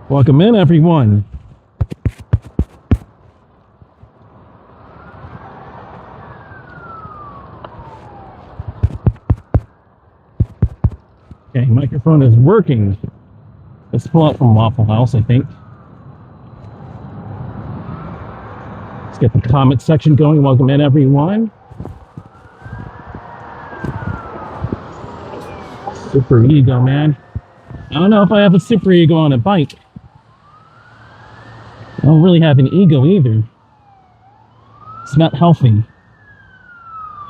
Welcome in, everyone. Okay, microphone is working. Let's pull out from Waffle House, I think. Let's get the comment section going. Welcome in, everyone. Super ego, man. I don't know if I have a super ego on a bike. I don't really have an ego either. It's not healthy.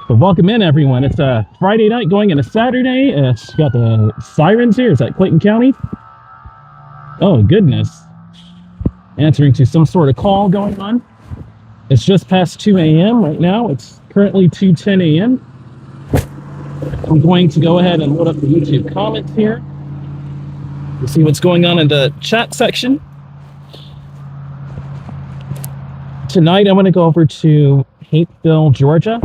But welcome in, everyone. It's a Friday night going into Saturday. It's got the sirens here. Is that Clayton County? Oh, goodness. Answering to some sort of call going on. It's just past 2 a.m. right now. It's currently 2:10 a.m. I'm going to go ahead and load up the YouTube comments here to see what's going on in the chat section. Tonight, I'm going to go over to Hartsfield, Georgia.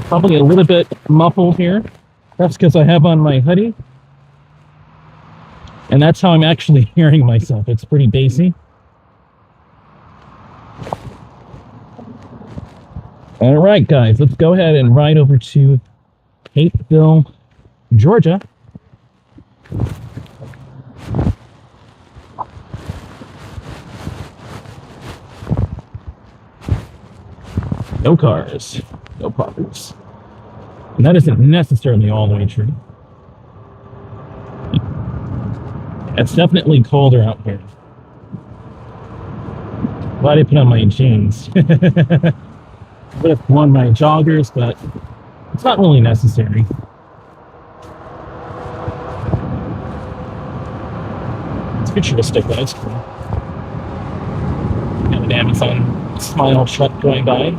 Probably a little bit muffled here. That's because I have on my hoodie. And that's how I'm actually hearing myself. It's pretty bassy. All right, guys, let's go ahead and ride over to Hartsfield, Georgia. No cars, no poppers. And that isn't necessarily all the way true. It's definitely colder out here. Glad I put on my jeans. Would have worn my joggers, but it's not really necessary. It's futuristic, but it's cool. Got an Amazon Smile truck going by.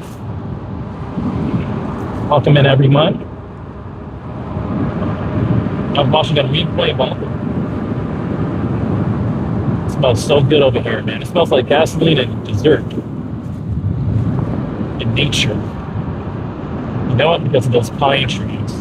Welcome in, everyone. I'm watching a replay bumper. It smells so good over here, man. It smells like gasoline and dessert. In nature. You know what? Because of those pine trees.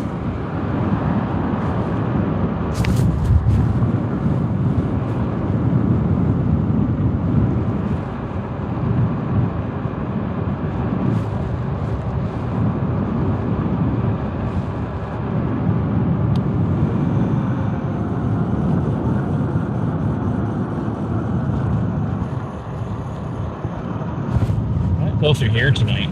Closer here tonight.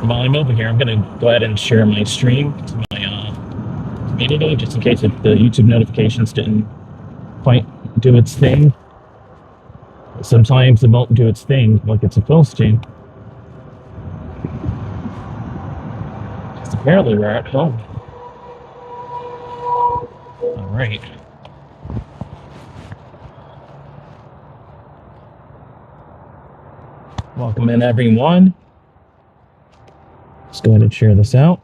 While I'm over here, I'm going to go ahead and share my stream to my community, just in case if the YouTube notifications didn't quite do its thing. Sometimes it won't do its thing like it's supposed to. Because apparently we're at home. All right. Welcome in, everyone. Let's go ahead and share this out.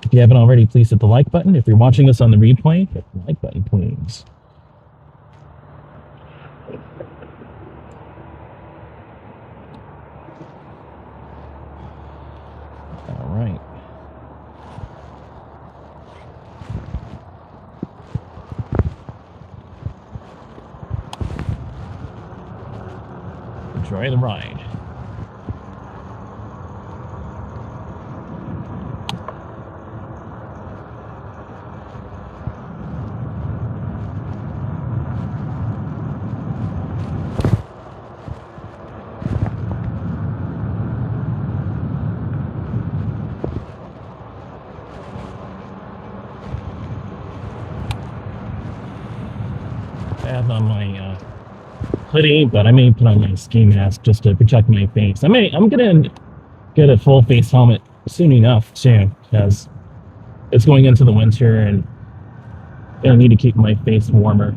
If you haven't already, please hit the like button. If you're watching this on the replay, hit the like button, please. All right. Enjoy the ride. I have on my hoodie, but I may put on my ski mask just to protect my face. I'm gonna get a full face helmet soon enough too, because it's going into the winter and I need to keep my face warmer.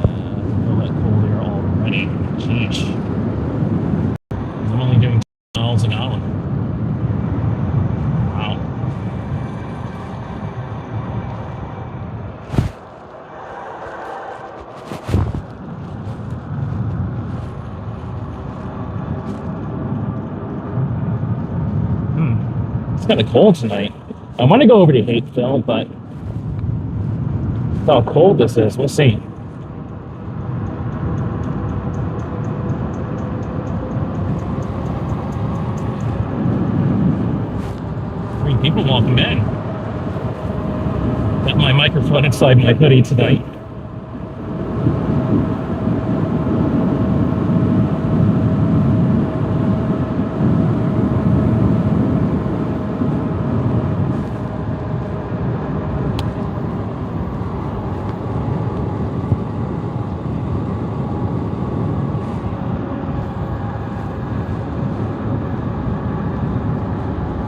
I feel that cold air already. Jeez. I'm only doing 2 miles an hour. Wow. It's kind of cold tonight. I want to go over to Hartsfield, but how cold this is, we'll see. Three people walking in. Got my microphone inside my hoodie tonight.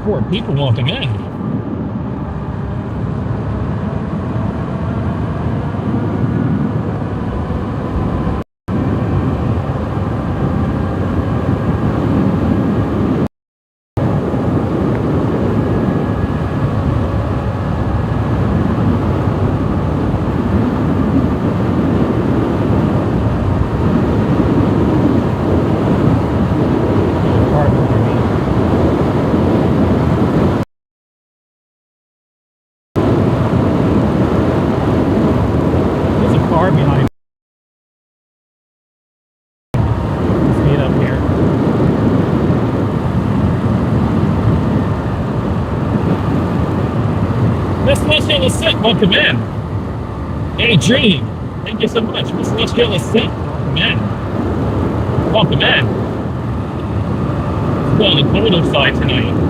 Four people walking in. Behind speed up here. Miss Michelle is sick, welcome in. Hey Dream, thank you so much. Miss Michelle is sick, welcome in. Welcome in. It's on the colder side tonight.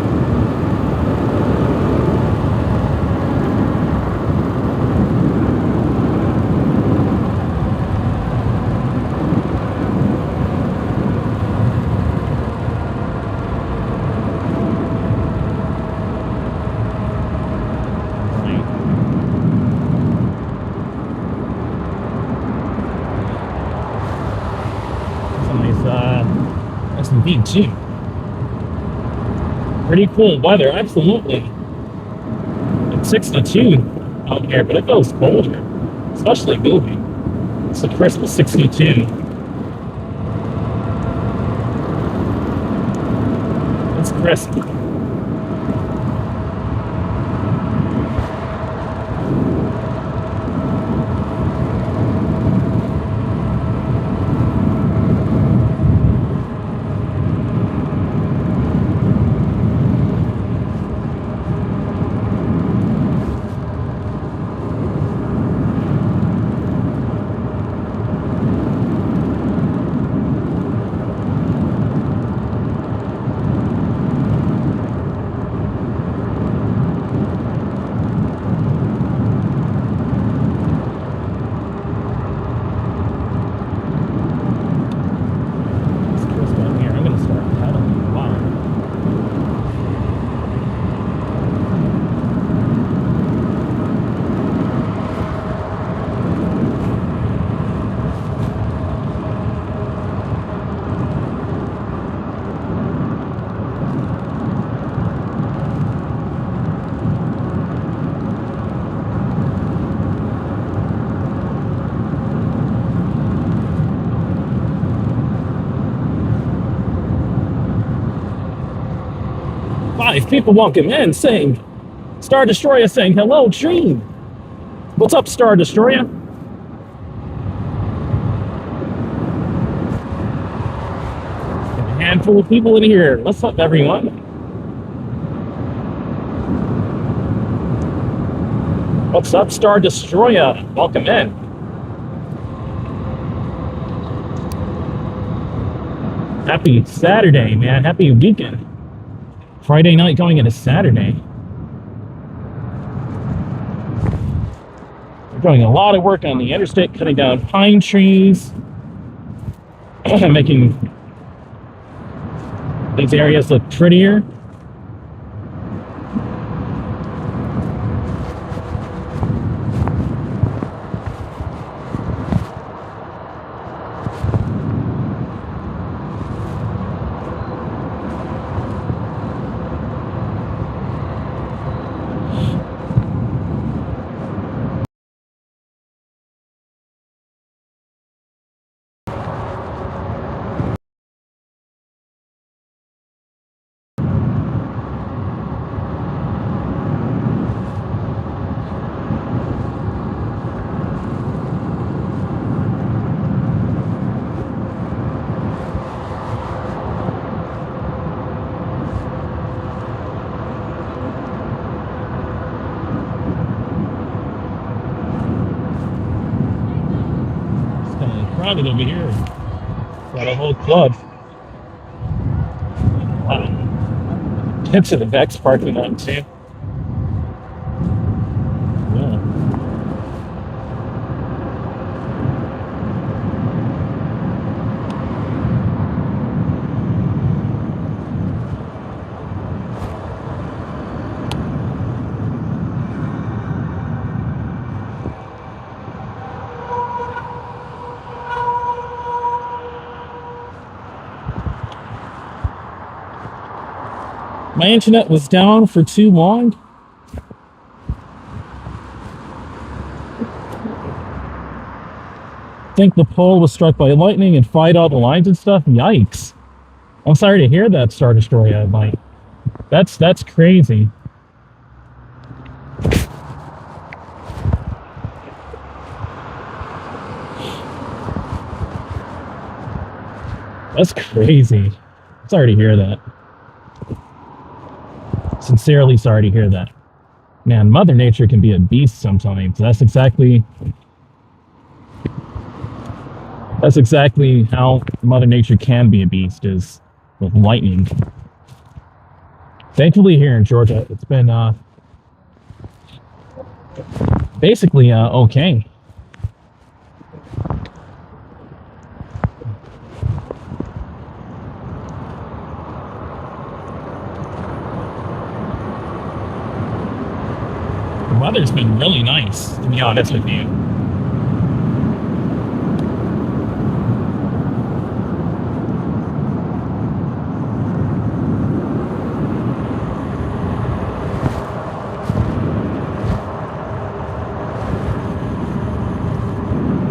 Nice indeed too. Pretty cool weather, absolutely. It's 62 out here, but it feels colder, especially moving. It's a crisp 62. It's crisp. Five people walking in saying, Star Destroyer saying, hello, Dream. What's up, Star Destroyer? A handful of people in here. What's up, everyone? What's up, Star Destroyer? Welcome in. Happy Saturday, man. Happy weekend. Friday night going into Saturday. We're doing a lot of work on the interstate, cutting down pine trees, making these areas look prettier. around it over here. Got a whole club. Get to the next parking lot too. Yeah. My internet was down for too long. I think the pole was struck by lightning and fried all the lines and stuff. Yikes. I'm sorry to hear that, Star Destroyer. Like, that's crazy. That's crazy. Sorry to hear that. Sincerely sorry to hear that. Man, Mother Nature can be a beast sometimes. That's exactly how Mother Nature can be a beast, is with lightning. Thankfully here in Georgia, it's been basically okay. The weather's been really nice, to be honest with you.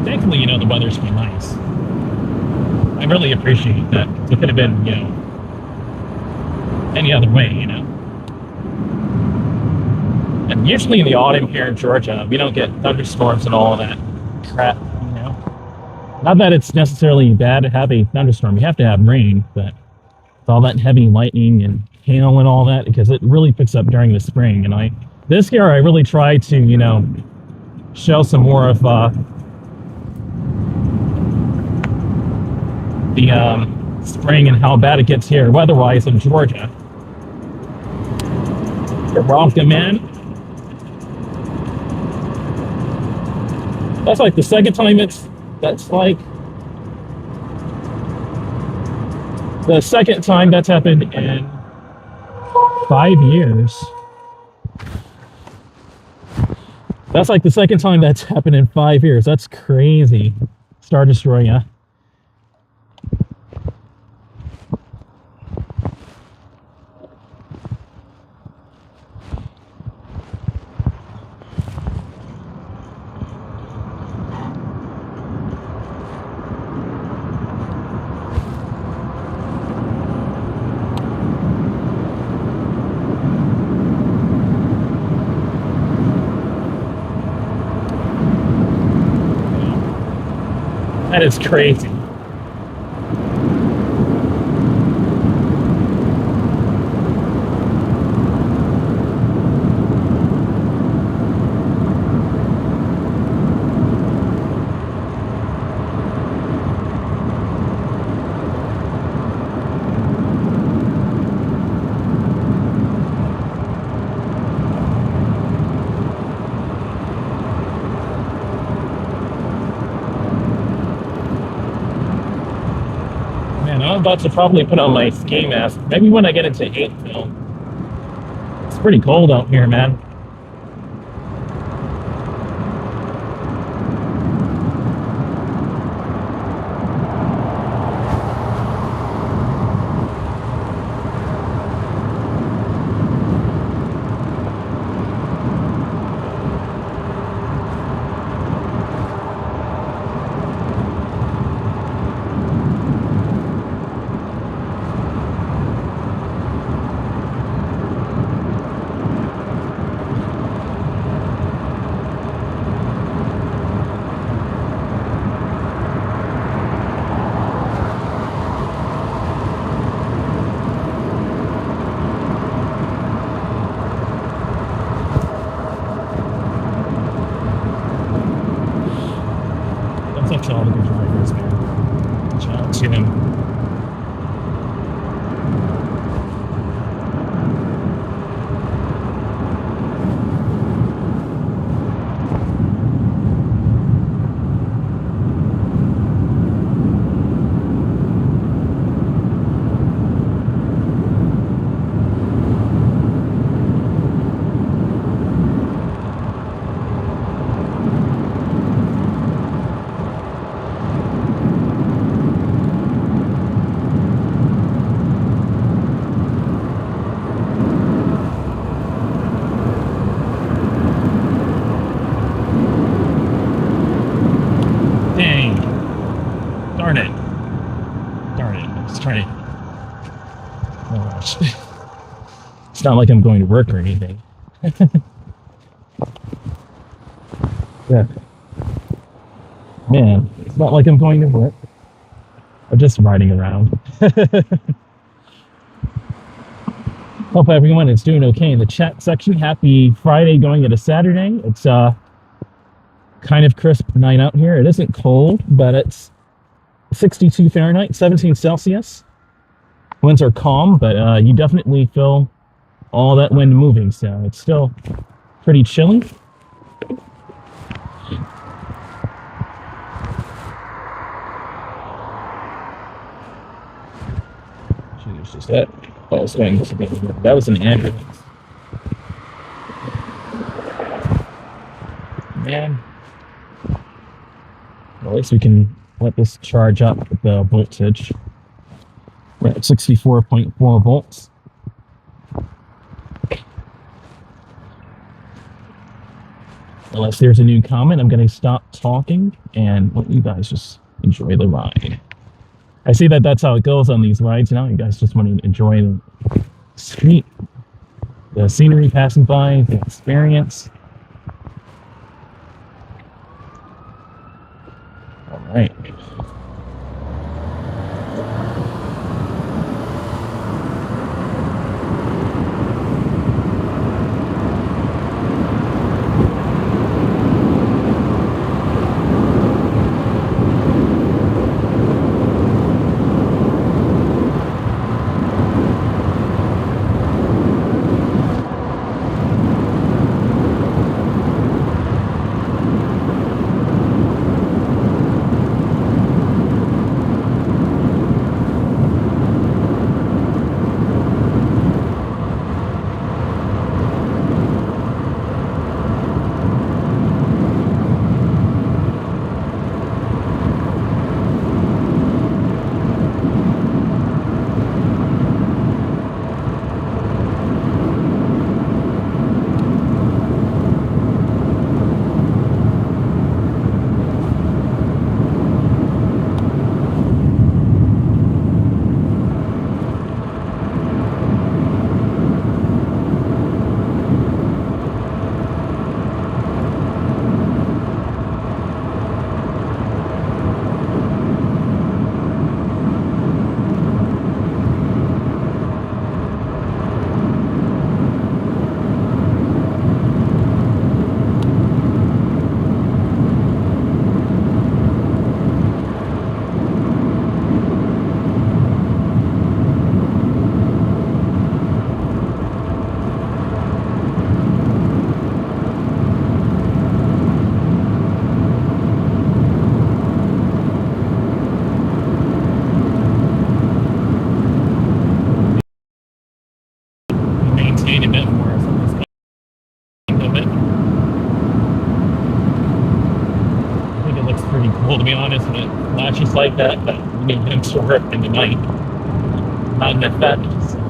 Thankfully, you know, the weather's been nice. I really appreciate that. It could have been, you know, any other way, you know. And usually in the autumn here in Georgia, we don't get thunderstorms and all of that crap, you know. Not that it's necessarily bad to have a thunderstorm. You have to have rain, but with all that heavy lightning and hail and all that, because it really picks up during the spring. And this year I really tried to, you know, show some more of the spring and how bad it gets here weather-wise in Georgia. Welcome in. That's like the second time that's happened in 5 years. That's like the second time that's happened in 5 years. That's crazy. Star Destroyer, yeah. That is crazy. I'm about to probably put on my ski mask. Maybe when I get into 8-film. It's pretty cold out here, man. trying to. Oh gosh. It's not like I'm going to work or anything. Yeah. Man, it's not like I'm going to work. I'm just riding around. Hope everyone is doing okay in the chat section. Happy Friday going into Saturday. It's kind of crisp night out here. It isn't cold, but it's 62 Fahrenheit, 17 Celsius. Winds are calm, but you definitely feel all that wind moving, so it's still pretty chilly. It's just that. Oh, it's going to be, that was an ambulance. Man. Well, at least we can let this charge up with the voltage. We're at 64.4 volts. Unless there's a new comment, I'm going to stop talking and let you guys just enjoy the ride. I see that that's how it goes on these rides now. You guys just want to enjoy the street, the scenery passing by, the experience. All right. Maintain a bit more from this end of it. I think it looks pretty cool, to be honest, when it flashes like that, but you need them to work in the night. Not an effect. So.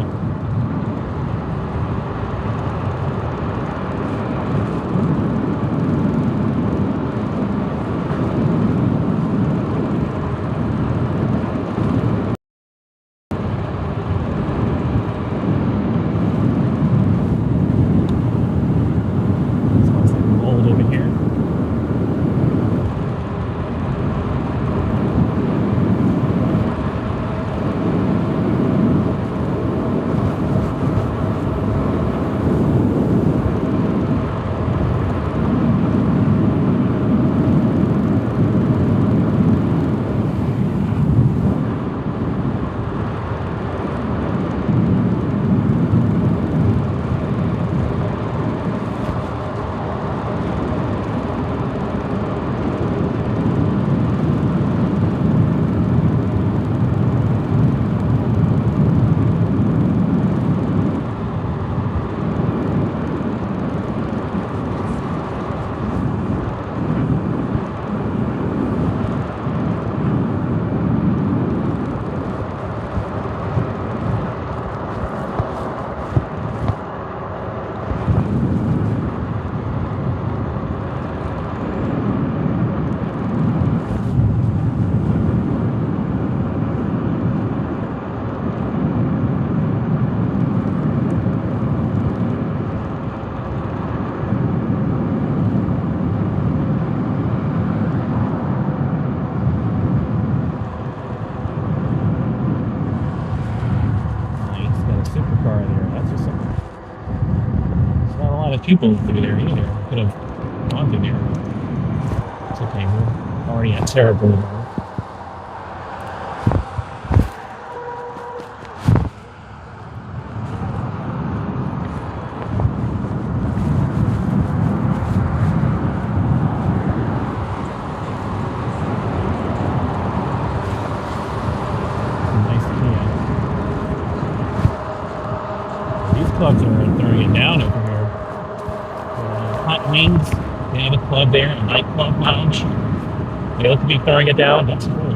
people through there either. Could have gone through there. It's okay, we're already at Terra Boulevard. Clubs are throwing it down over here. Hot Wings, they have a club there, a nightclub lounge. They look to be throwing it down. That's cool.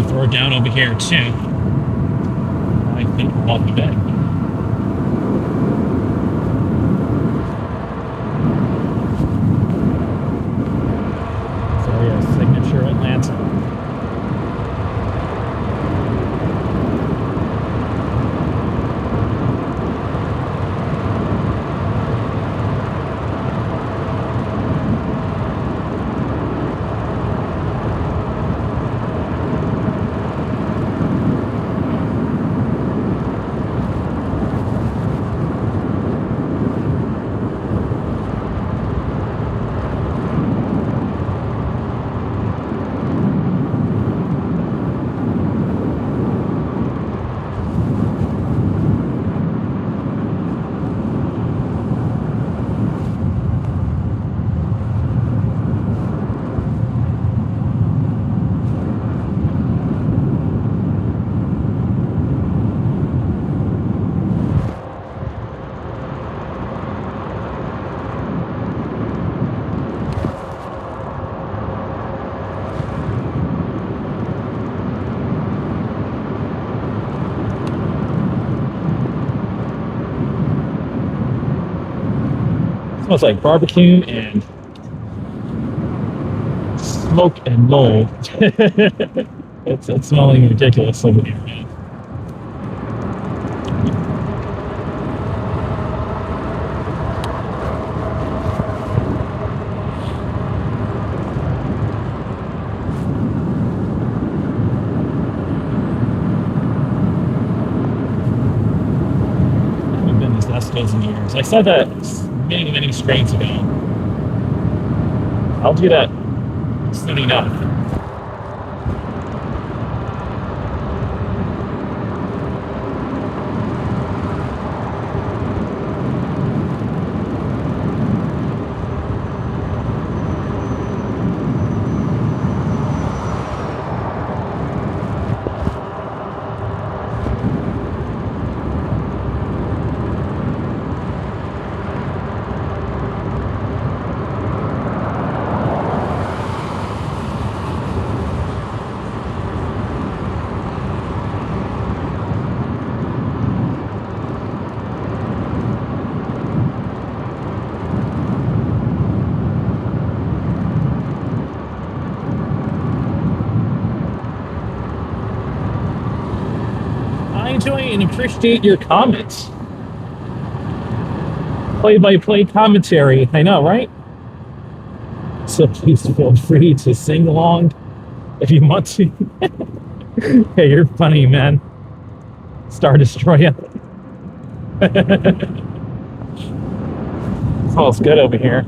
Throw it down over here too. I think we'll walk the bed. So yeah, signature Atlanta. Smells like barbecue and smoke and mold. It's smelling ridiculous over here, man. I haven't been this last dozen years. I said that many screens ago. I'll do that soon enough. I enjoy and appreciate your comments. Play-by-play commentary. I know, right? So please feel free to sing along if you want to. Hey, you're funny, man. Star Destroyer. Smells good over here.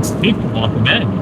6 people welcome in.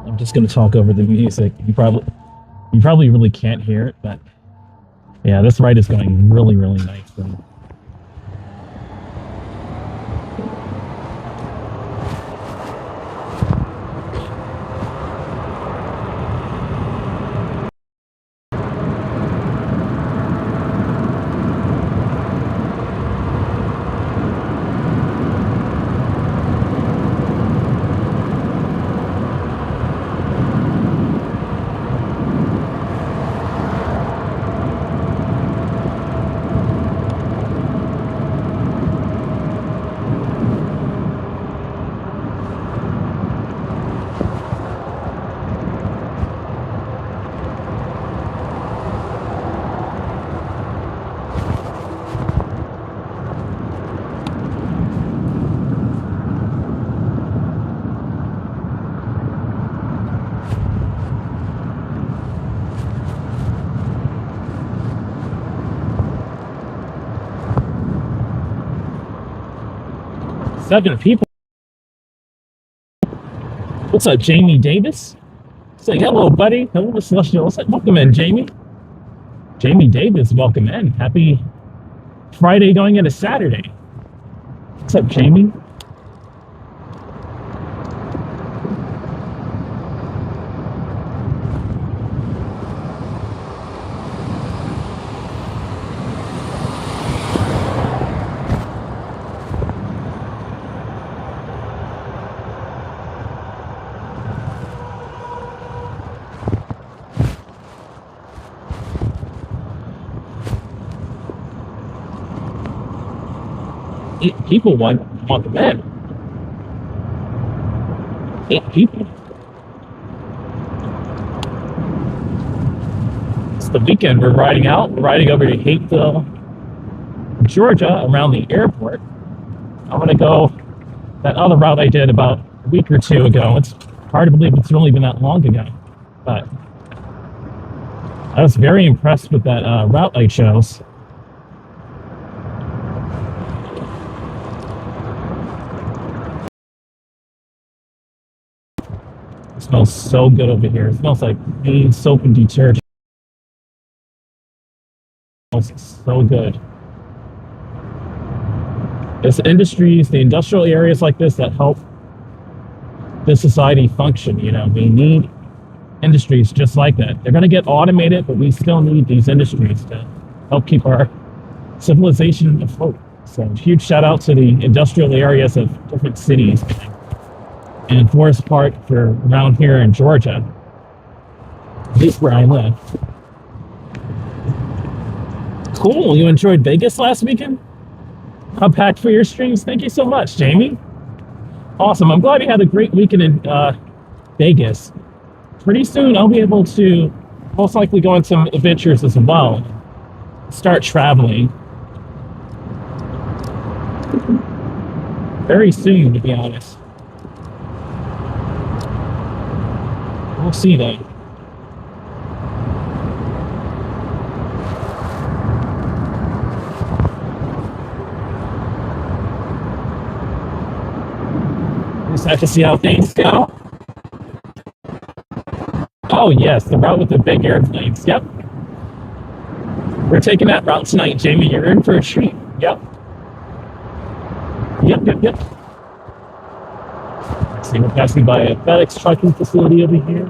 I'm just gonna talk over the music. You probably really can't hear it, but yeah, this ride is going really, really nice. And seven people. What's up, Jamie Davis? Say hello, buddy. Hello, Celestial. What's up? Welcome in, Jamie. Jamie Davis, welcome in. Happy Friday going into Saturday. What's up, Jamie? People want the bed. 8 people. It's the weekend. We're riding out. We're riding over to Hartsfield, Georgia, around the airport. I'm going to go that other route I did about a week or two ago. It's hard to believe it's really been that long ago. But I was very impressed with that route I chose. It smells so good over here. It smells like clean soap and detergent. It smells so good. It's industries, the industrial areas like this that help this society function. You know, we need industries just like that. They're going to get automated, but we still need these industries to help keep our civilization afloat. So huge shout out to the industrial areas of different cities and Forest Park for around here in Georgia, at least where I live. Cool. You enjoyed Vegas last weekend? How packed for your streams? Thank you so much, Jamie. Awesome. I'm glad you had a great weekend in Vegas. Pretty soon I'll be able to most likely go on some adventures as well. Start traveling. Very soon, to be honest. We'll see though. Just have to see how things go. Oh yes, the route with the big airplanes. Yep. We're taking that route tonight, Jamie. You're in for a treat. Yep. Yep. See, we're passing by a FedEx trucking facility over here.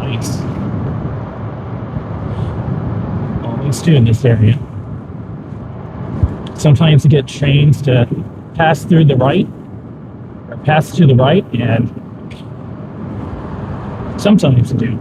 Nice. Always do in this area. Sometimes you get trains to pass through the right, or pass to the right, and sometimes you do.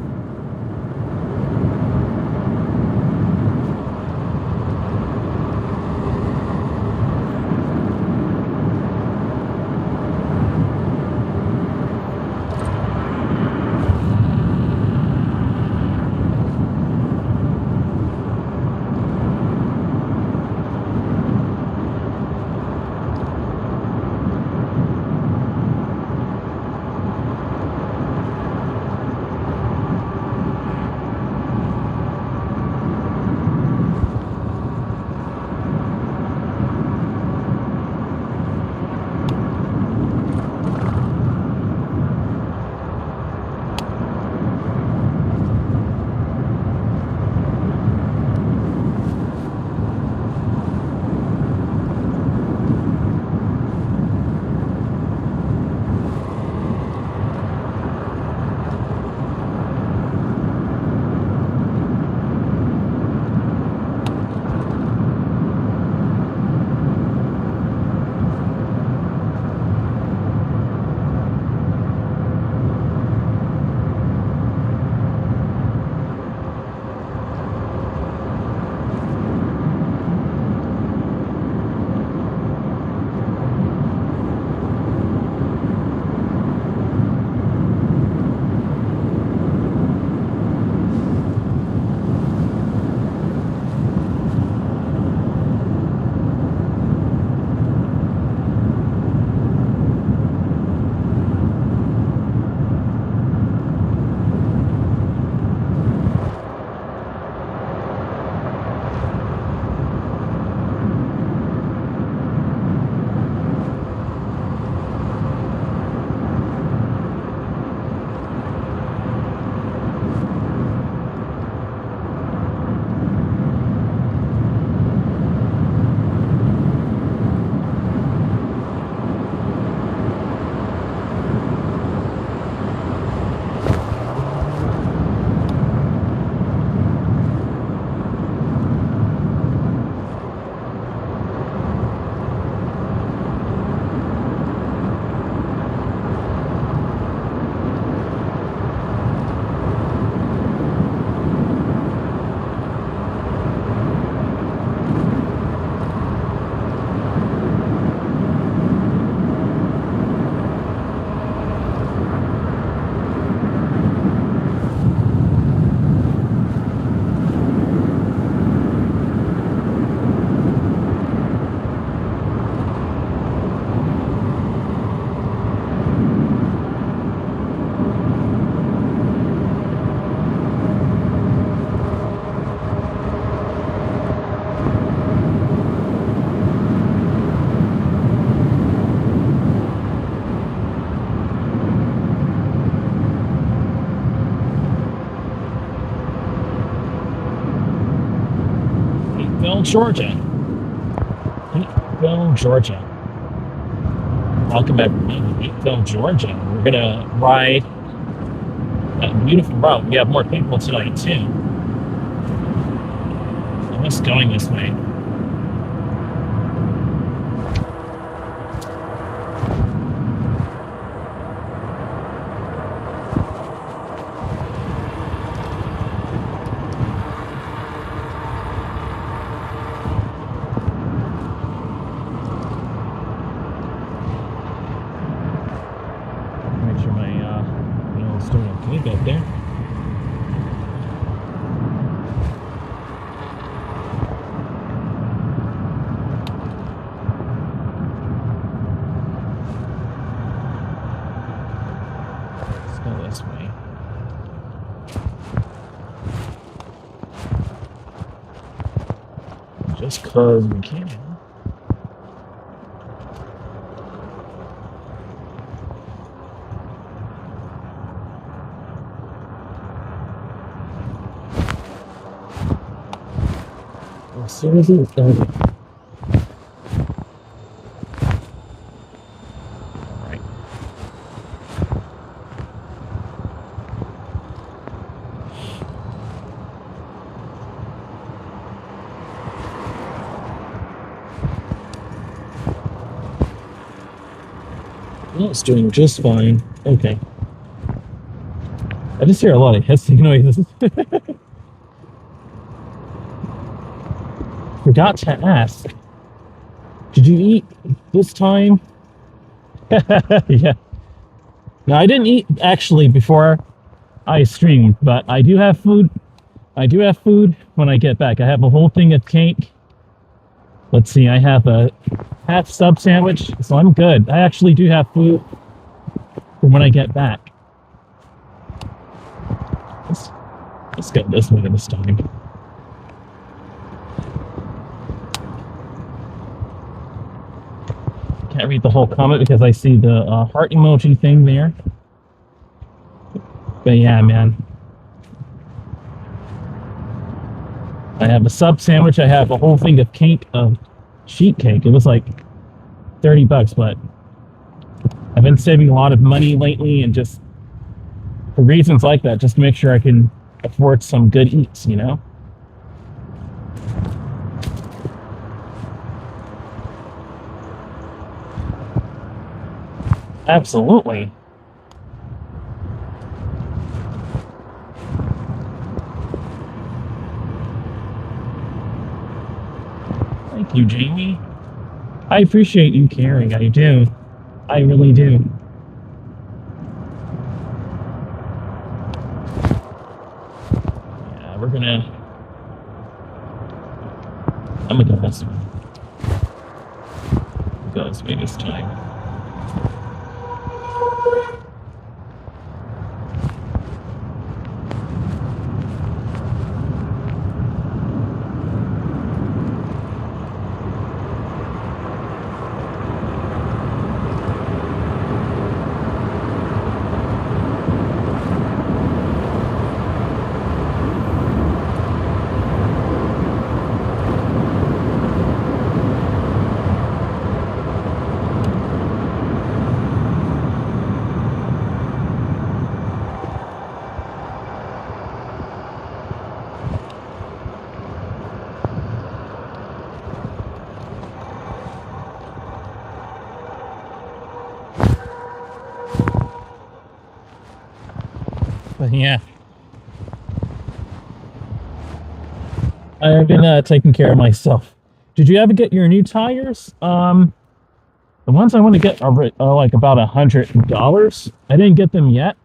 Georgia. Meatville, Georgia. Welcome everyone to Meatville, Georgia. We're gonna ride beautiful route. We have more people tonight too. I'm just going this way. Make sure my wheel's doing okay back there. Let's go this way. Just cause we can. As soon as it's done. Alright. Well, it's doing just fine. Okay. I just hear a lot of hissing noises. Forgot to ask. Did you eat this time? Yeah. No, I didn't eat actually before I streamed, but I do have food. I do have food when I get back. I have a whole thing of cake. Let's see, I have a half sub sandwich, so I'm good. I actually do have food for when I get back. Let's get this one this time. Can't read the whole comment because I see the heart emoji thing there. But yeah, man. I have a sub sandwich. I have a whole thing of cake, of sheet cake. It was like $30, but I've been saving a lot of money lately, and just for reasons like that, just to make sure I can afford some good eats, you know? Absolutely. Thank you, Jamie. I appreciate you caring. I do. I really do. Yeah, we're gonna... I'm gonna go this way. Go this way this time. But yeah, I've been taking care of myself. Did you ever get your new tires? The ones I want to get are like about $100. I didn't get them yet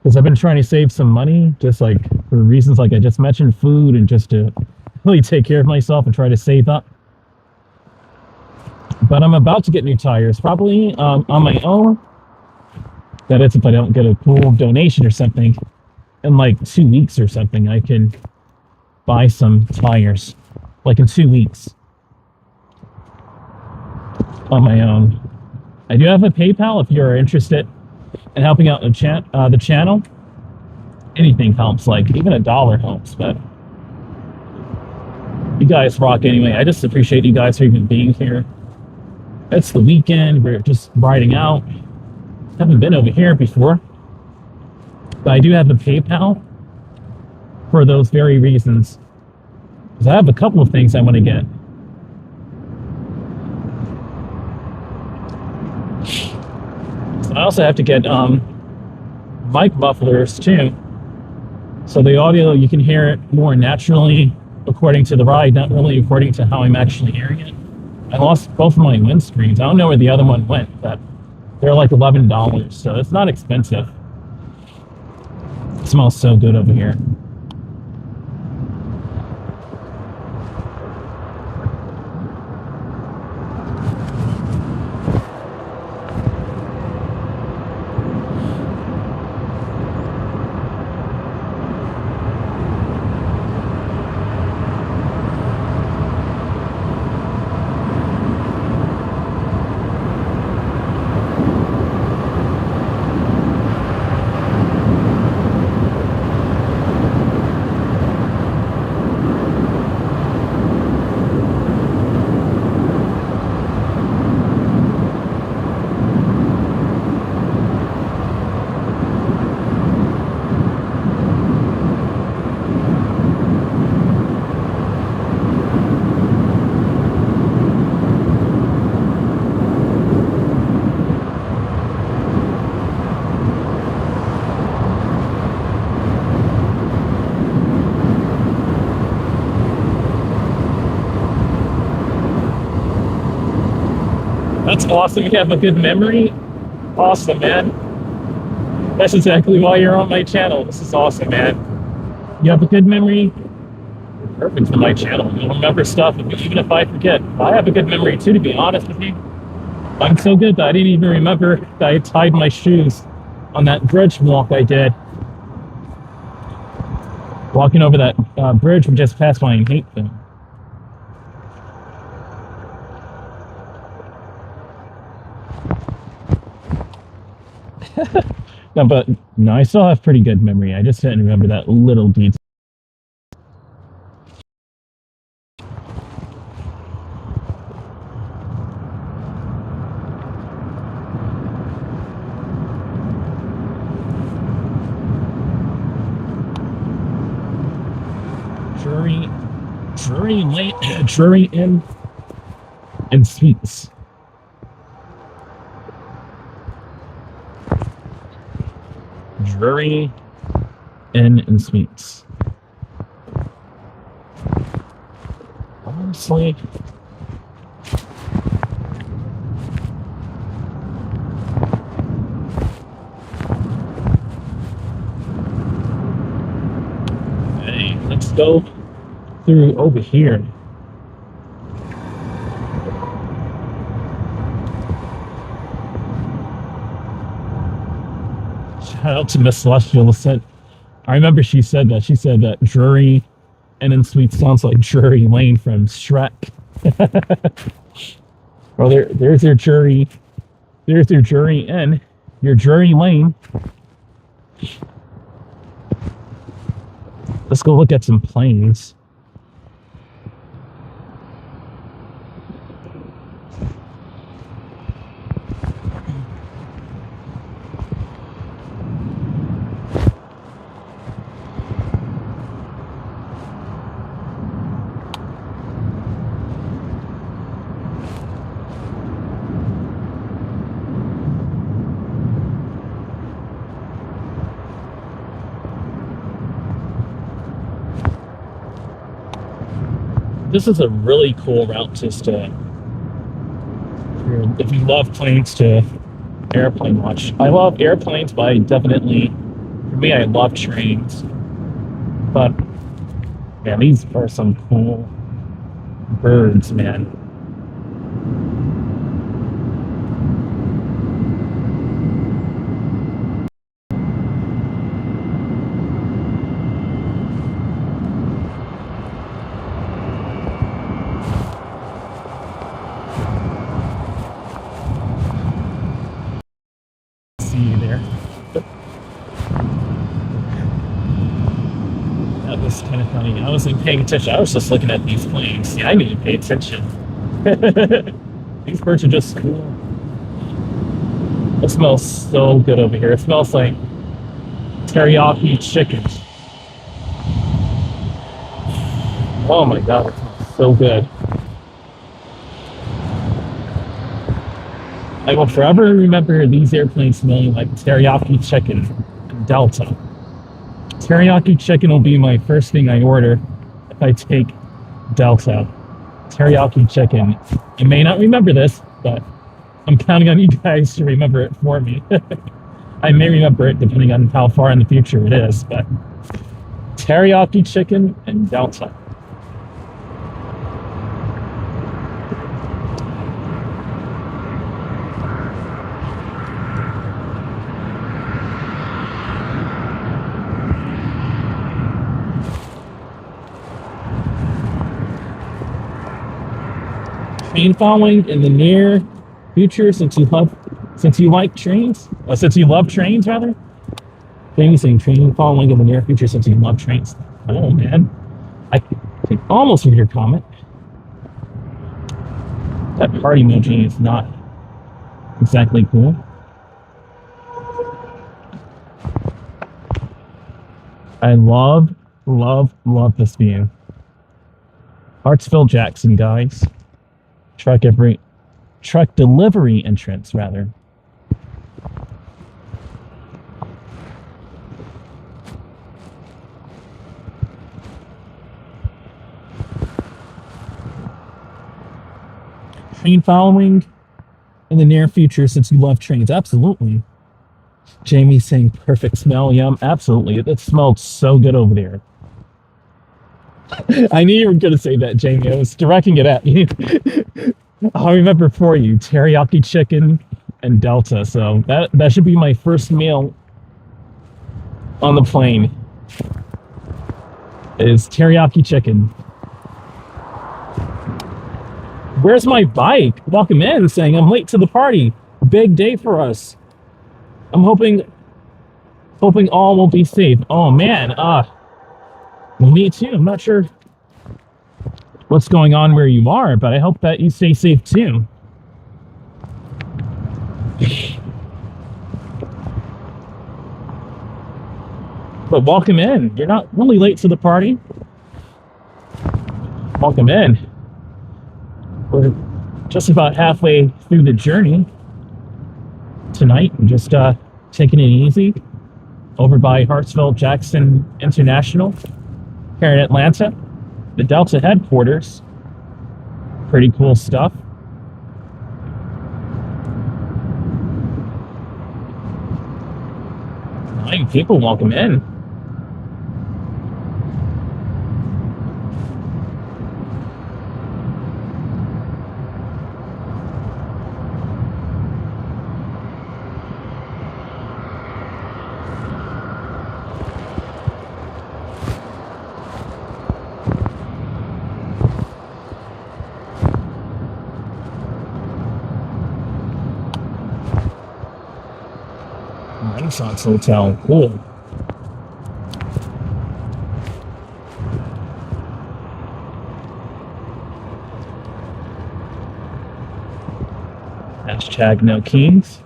because I've been trying to save some money, just like for reasons like I just mentioned, food, and just to really take care of myself and try to save up. But I'm about to get new tires, probably on my own. That is, if I don't get a cool donation or something, in like 2 weeks or something, I can buy some tires, like in 2 weeks, on my own. I do have a PayPal if you're interested in helping out the channel. Anything helps, like even $1 helps, but you guys rock anyway. I just appreciate you guys for even being here. It's the weekend, we're just riding out. Haven't been over here before. But I do have the PayPal for those very reasons. Because I have a couple of things I want to get. So I also have to get mic mufflers too. So the audio, you can hear it more naturally according to the ride, not really according to how I'm actually hearing it. I lost both of my windscreens. I don't know where the other one went, but they're like $11, so it's not expensive. It smells so good over here. That's awesome. You have a good memory. Awesome, man. That's exactly why you're on my channel. This is awesome, man. You have a good memory. Perfect for my channel. You'll remember stuff even if I forget. I have a good memory too, to be honest with you. I'm so good that I didn't even remember that I tied my shoes on that bridge walk I did. Walking over that bridge we just passed by in Clayton. No, but no, I still have pretty good memory. I just didn't remember that little detail. Drury Inn and Suites. Drury Inn and Suites. Honestly, hey, let's go through over here. Shout out to Miss Celestial. I remember she said that Drury Inn and Suites sounds like Drury Lane from Shrek. Well, there's your Drury Inn, your Drury Lane. Let's go look at some planes. This is a really cool route just to, if you love planes, to airplane watch. I love airplanes, but for me, I love trains. But, man, these are some cool birds, man. That was kind of funny. I wasn't paying attention. I was just looking at these planes. Yeah, I need to pay attention. These birds are just cool. It smells so good over here. It smells like teriyaki chicken. Oh my god, it smells so good. I will forever remember these airplanes smelling like teriyaki chicken in Delta. Teriyaki chicken will be my first thing I order if I take Delta. Teriyaki chicken. You may not remember this, but I'm counting on you guys to remember it for me. I may remember it depending on how far in the future it is, but teriyaki chicken and Delta. Train following in the near future, since you like trains, since you love trains rather. Saying train following in the near future since you love trains. Oh man, I can almost read your comment. That heart emoji is not exactly cool. I love this view. Hartsfield Jackson, guys. Truck delivery entrance, rather. Train following in the near future since you love trains. Absolutely. Jamie saying perfect smell. Yum. Absolutely. It smelled so good over there. I knew you were going to say that, Jamie. I was directing it at you. I'll remember for you. Teriyaki chicken and Delta. So that should be my first meal on the plane. Is teriyaki chicken. Where's my bike? Welcome in, saying I'm late to the party. Big day for us. I'm hoping all will be safe. Oh man, well, me too. I'm not sure what's going on where you are, but I hope that you stay safe too. But welcome in. You're not really late to the party. Welcome in. We're just about halfway through the journey tonight. I'm just taking it easy over by Hartsfield Jackson International here in Atlanta, the Delta headquarters. Pretty cool stuff. Nine people, welcome in. Renaissance Hotel, cool. Hashtag no kings.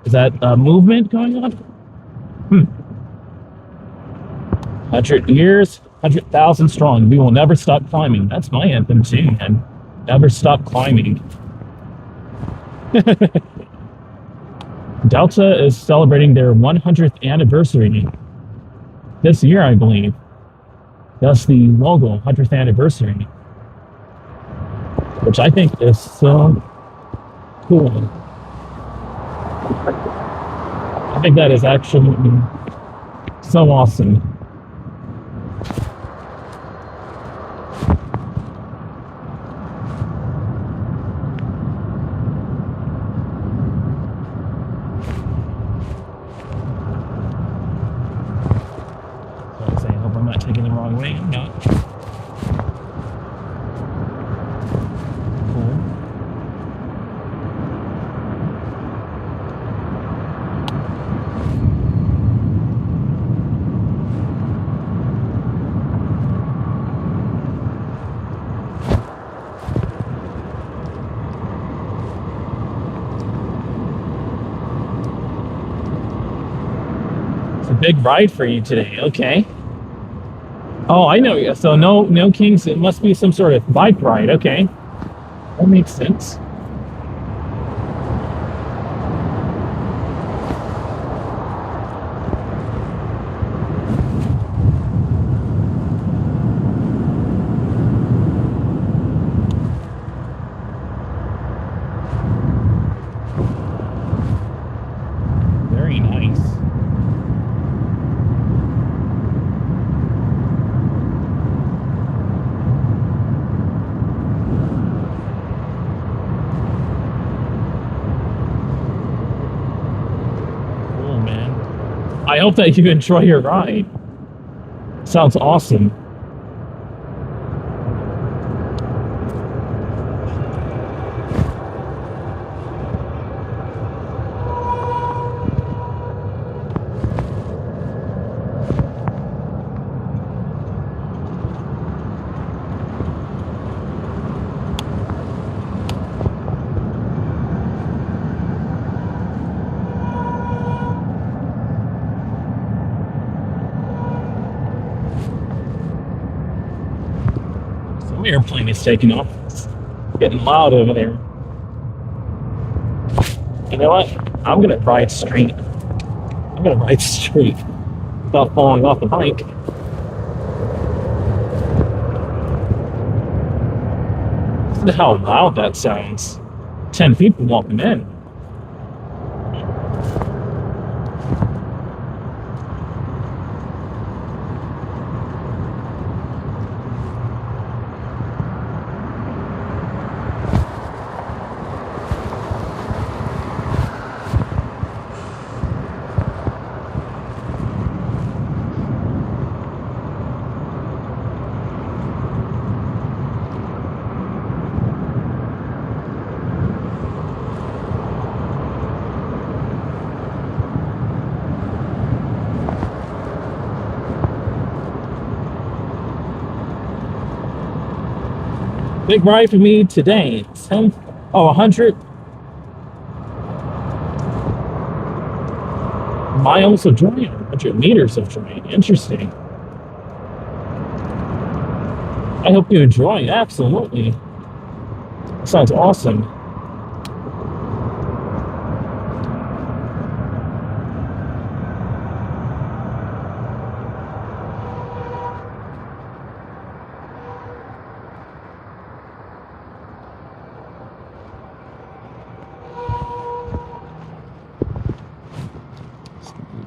Is that a movement going on? 100 years, 100,000 strong. We will never stop climbing. That's my anthem too, man. Never stop climbing. Delta is celebrating their 100th anniversary this year, I believe. That's the logo, 100th anniversary. Which I think is so cool. I think that is actually so awesome. big ride for you today. Okay. Oh, I know. So no Kings. It must be some sort of bike ride. Okay, that makes sense. Very nice. I hope that you enjoy your ride. Sounds awesome. Airplane is taking off. It's getting loud over there. You know what? I'm gonna ride straight. I'm gonna ride straight without falling off the bike. Listen to how loud that sounds. 10 people walking in. Big ride for me today. 100 miles of driving, 100 meters of driving. Interesting. I hope you enjoy. Absolutely. Sounds awesome.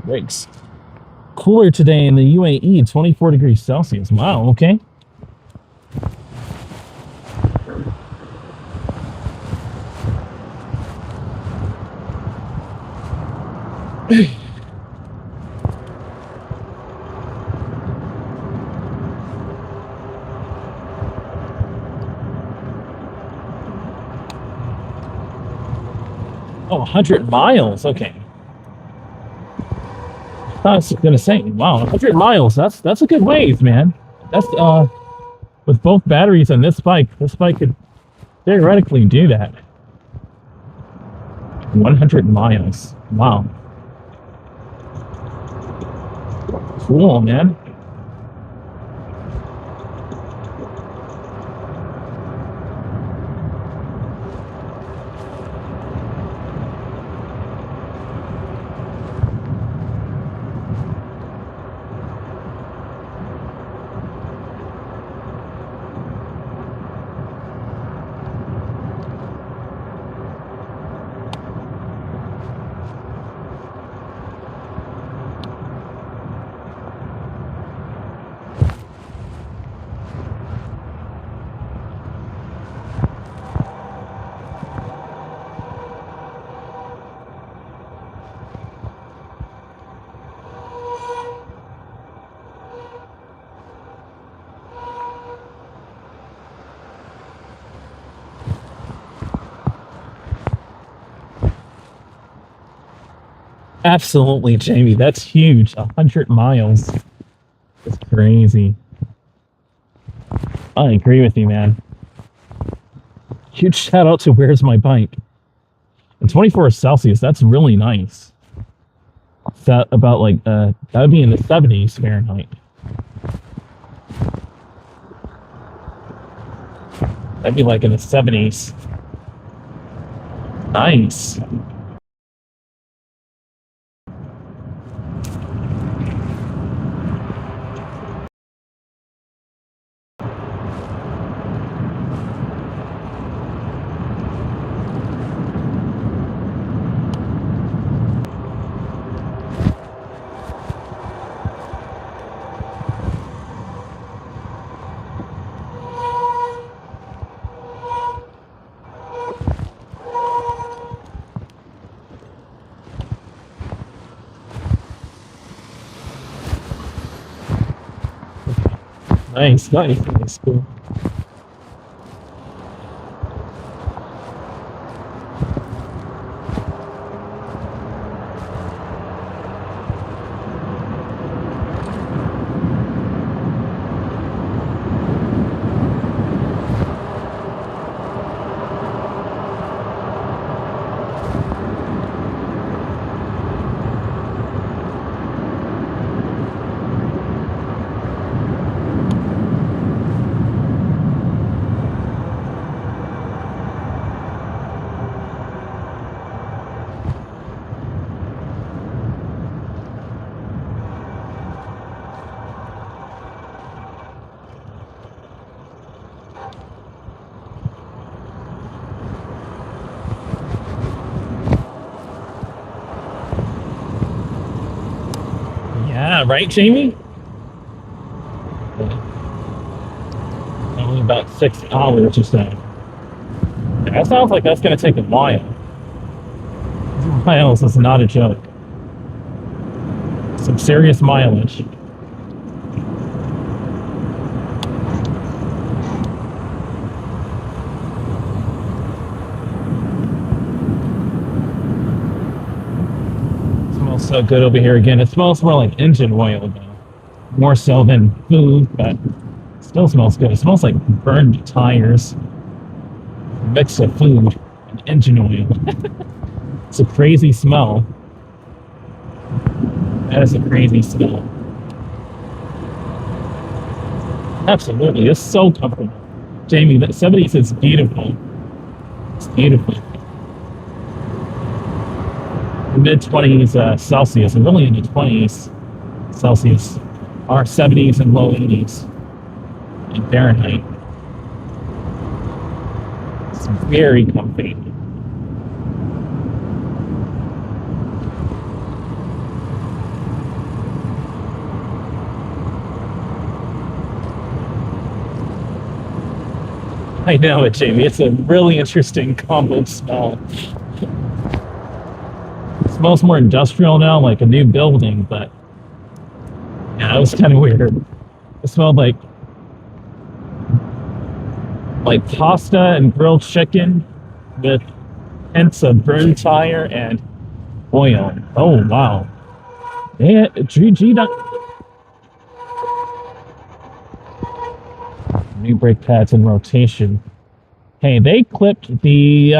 Brakes. Cooler today in the UAE, 24 degrees Celsius. Wow, okay. Oh, 100 miles. Okay. I was gonna say, wow, 100 miles. That's a good ways, man. That's with both batteries on this bike could theoretically do that. 100 miles. Wow. Cool, man. Absolutely, Jamie. That's huge. 100 miles. That's crazy. I agree with you, man. Huge shout out to Where's My Bike. And 24 Celsius, that's really nice. So about like that would be in the 70s Fahrenheit. That'd be like in the 70s. Nice. Nice, nice, nice, cool. Yeah, right, Jamie? Only about 6 hours or so. Yeah, that sounds like that's going to take a while. Miles is not a joke. Some serious mileage. Smells so good over here again. It smells more like engine oil though. More so than food, but still smells good. It smells like burned tires. A mix of food and engine oil. It's a crazy smell. That is a crazy smell. Absolutely, it's so comfortable. Jamie, the 70s is beautiful. It's beautiful. Mid-20s Celsius, and really in the 20s Celsius, are 70s and low 80s in Fahrenheit. It's very comfy. I know it, Jamie. It's a really interesting combo smell. It smells more industrial now, like a new building, but yeah, it was kind of weird. It smelled like pasta and grilled chicken with hints of burned tire and oil. Oh wow. Yeah, new brake pads in rotation. Hey, they clipped the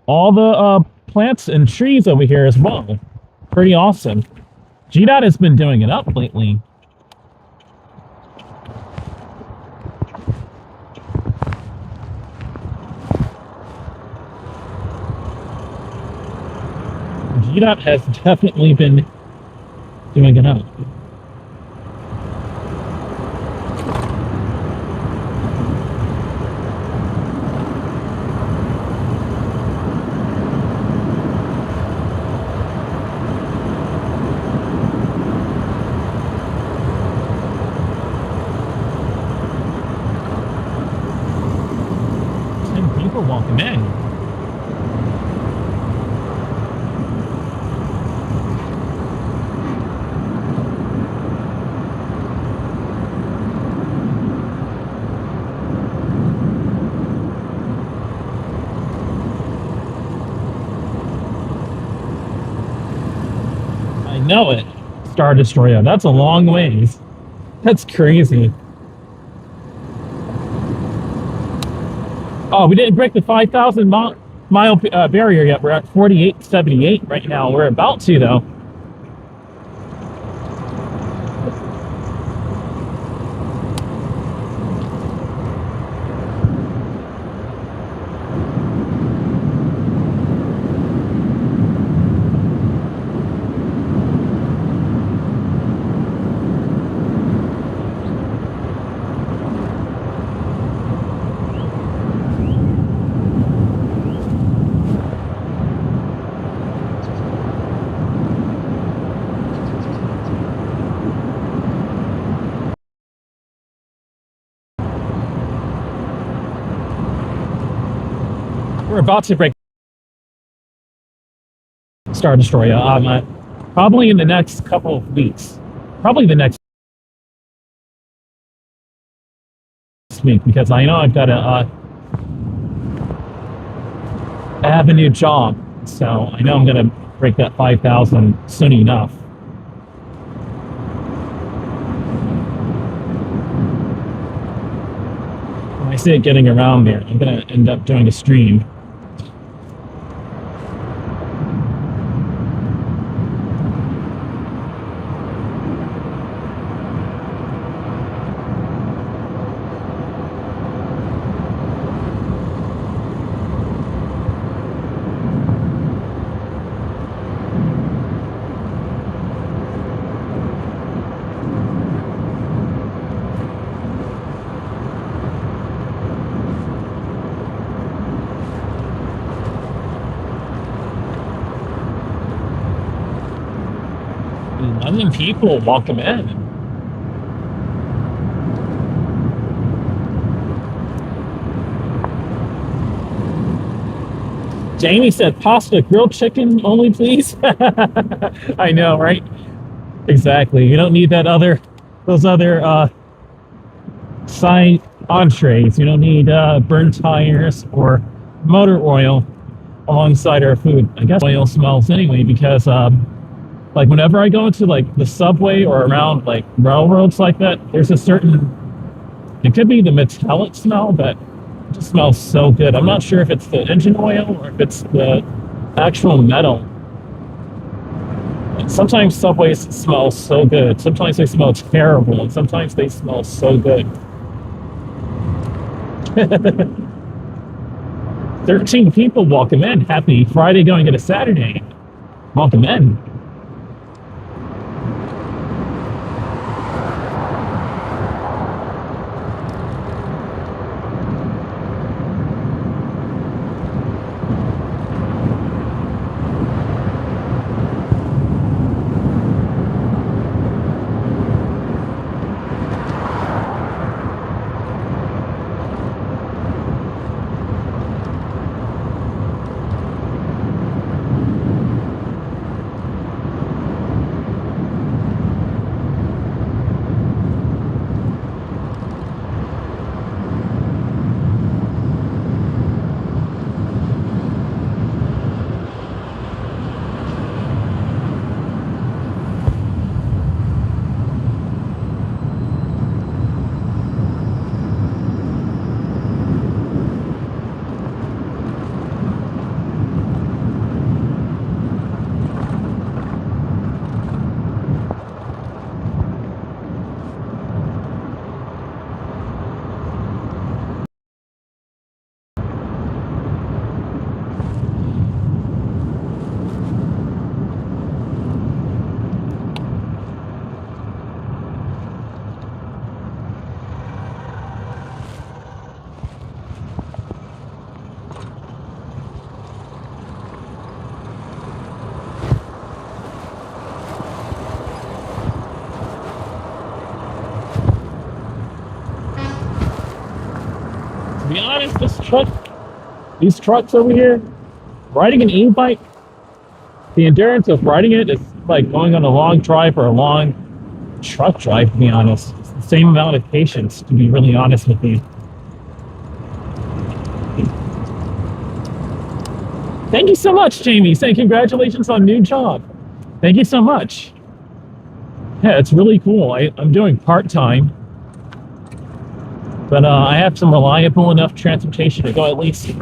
all the plants and trees over here as well. Pretty awesome. GDOT has been doing it up lately. GDOT has definitely been doing it up. Walking in. I know it. Star Destroyer. That's a long ways. That's crazy. Oh, we didn't break the 5,000 mile barrier yet. We're at 48.78 right now. We're about to, though. We're about to break Star Destroyer. Probably in the next couple of weeks. Probably the next week, because I know I've got to have a new job. So I know I'm going to break that 5,000 soon enough. When I see it getting around there, I'm going to end up doing a stream. London people welcome in. Jamie said pasta, grilled chicken only, please. I know, right? Exactly. You don't need those other side entrees. You don't need burnt tires or motor oil alongside our food. I guess oil smells anyway, because like whenever I go into like the subway or around like railroads like that, there's a certain, it could be the metallic smell, but it just smells so good. I'm not sure if it's the engine oil or if it's the actual metal. And sometimes subways smell so good. Sometimes they smell terrible, and sometimes they smell so good. 13 people welcome in. Happy Friday going into Saturday. Welcome in. To be honest, these trucks over here, riding an e-bike, the endurance of riding it is like going on a long drive or a long truck drive, to be honest. It's the same amount of patience, to be really honest with you. Thank you so much, Jamie. Saying congratulations on new job. Thank you so much. Yeah, it's really cool. I'm doing part-time. But I have some reliable enough transportation to go at least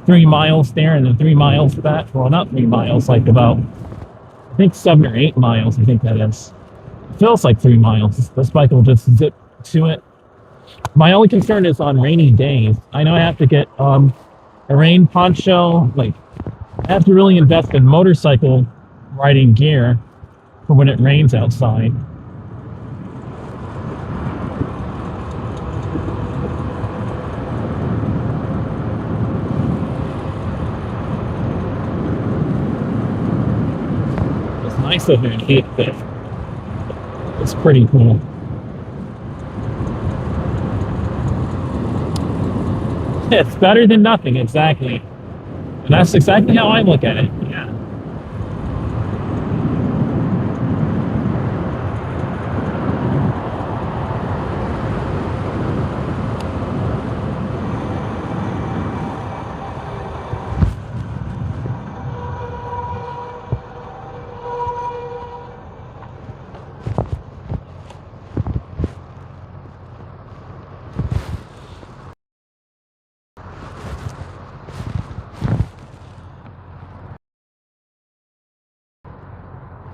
3 miles there and then 3 miles back. Well, not 3 miles, like about, I think 7 or 8 miles, I think that is. It feels like 3 miles. This bike will just zip to it. My only concern is on rainy days. I know I have to get a rain poncho. Like, I have to really invest in motorcycle riding gear for when it rains outside. Nice of it. It's pretty cool. It's better than nothing, exactly. And that's exactly how I look at it. Yeah.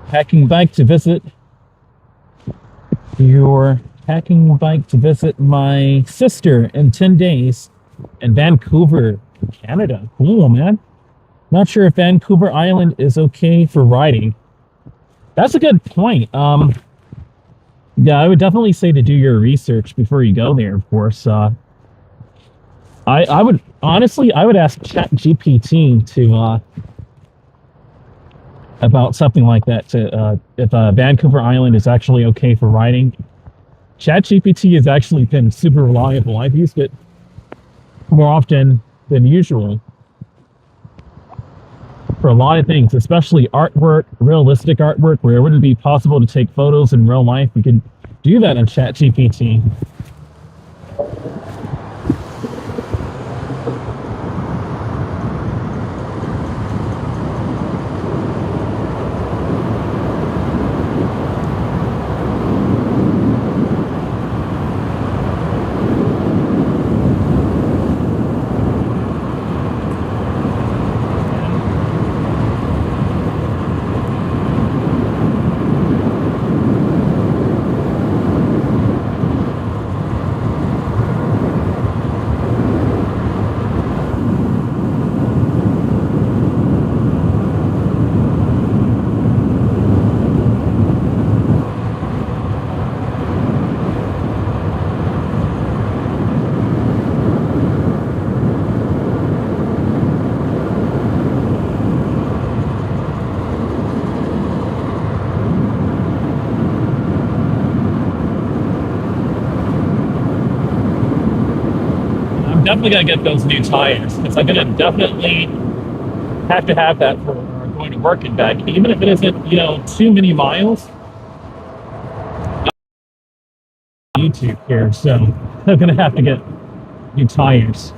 Packing bike to visit my sister in 10 days in Vancouver, Canada. Cool, man. Not sure if Vancouver Island is okay for riding. That's a good point. Yeah, I would definitely say to do your research before you go there, of course. I would honestly, I would ask ChatGPT to about something like that. To if Vancouver Island is actually okay for riding. ChatGPT has actually been super reliable. I've used it more often than usual for a lot of things, especially artwork, realistic artwork, where it wouldn't be possible to take photos in real life. You can do that on ChatGPT. Definitely gonna get those new tires because I'm gonna definitely have to have that for going to work and back, even if it isn't, too many miles. YouTube here, so I'm gonna have to get new tires.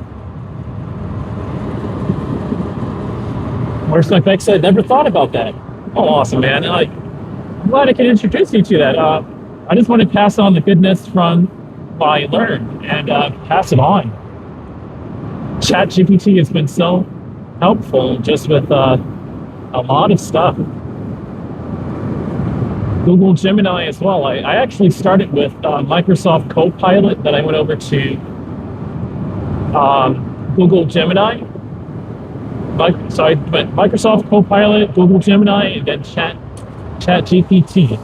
Where's my bike? I never thought about that. Oh, awesome, man! I'm glad I can introduce you to that. I just want to pass on the goodness from what I learned and pass it on. ChatGPT has been so helpful just with a lot of stuff. Google Gemini as well. I actually started with Microsoft Copilot, then I went over to Google Gemini. So I went Microsoft Copilot, Google Gemini, and then ChatGPT.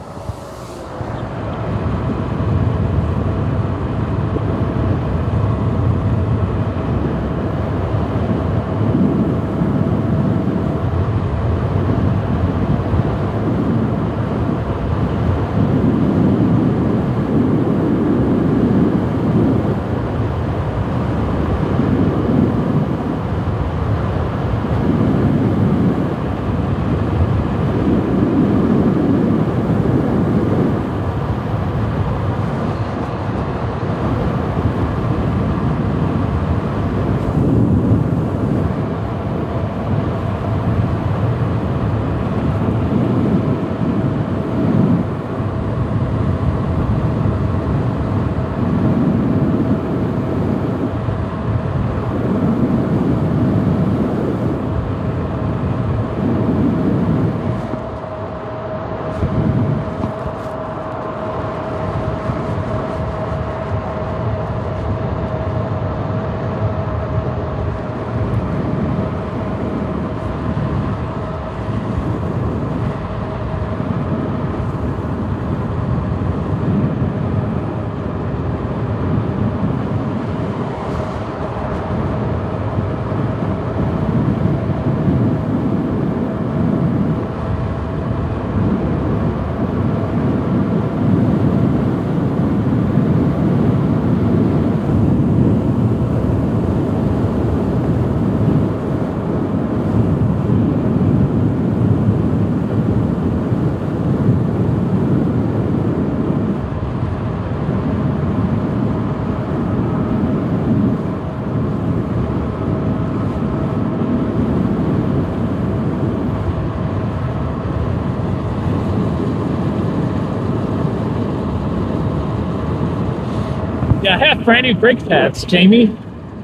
Yeah, I have brand new brake pads, Jamie.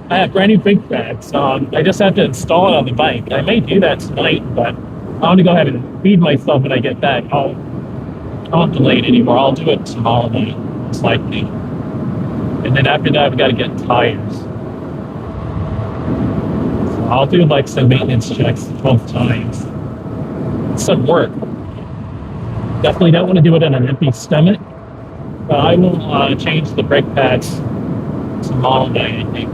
I have brand new brake pads. I just have to install it on the bike. I may do that tonight, but I want to go ahead and feed myself when I get back. I won't delay it anymore. I'll do it tomorrow night, most likely. And then after that, I've got to get tires. So I'll do like some maintenance checks both times. Some work. Definitely don't want to do it on an empty stomach. But I will change the brake pads tomorrow night, I think.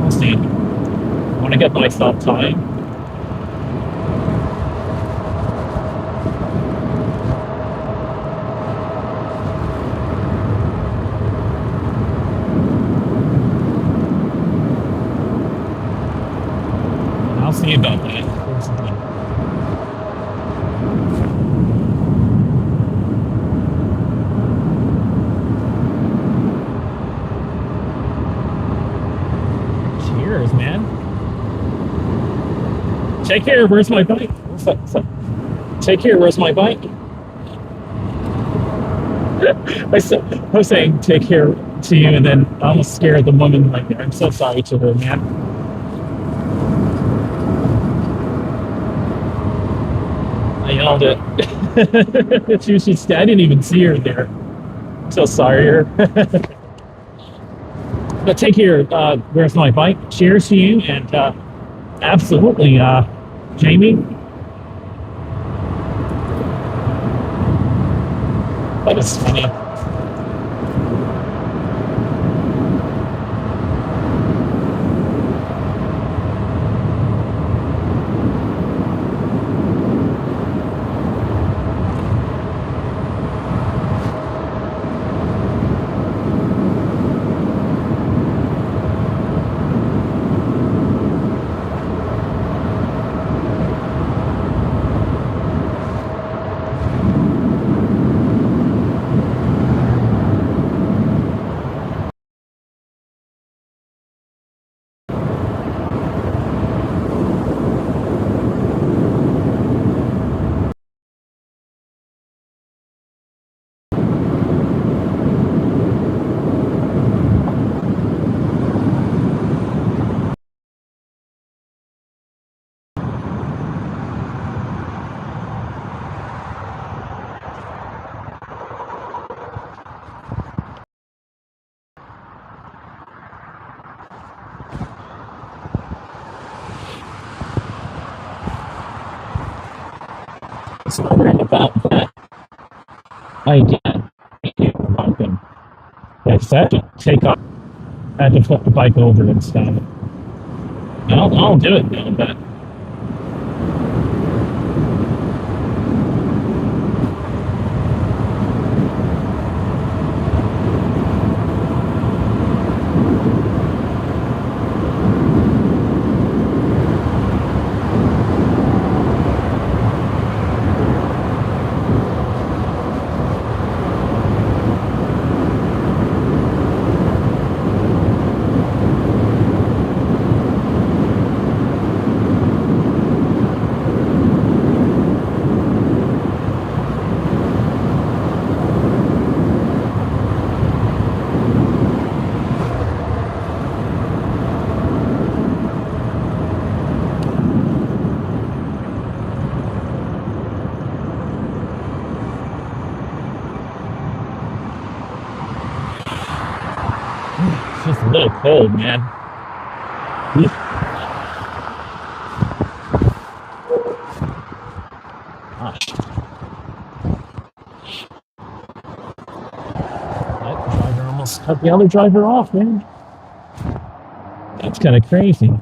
We'll see. I want to get myself time. I'll see about that. Cheers, man. Take care. Where's my bike? Take care. Where's my bike? I was saying take care to you, and then I almost scared the woman like there. I'm so sorry to her, man. I yelled it. I didn't even see her there. I'm so sorry her. But take care. Where's my bike? Cheers to you, and absolutely, Jamie. That is funny. Wondering about that idea. About them. Like I had to take off. I had to flip the bike over and stuff. I'll do it now, but. It's just a little cold, man. Gosh. That driver almost cut the other driver off, man. That's kind of crazy.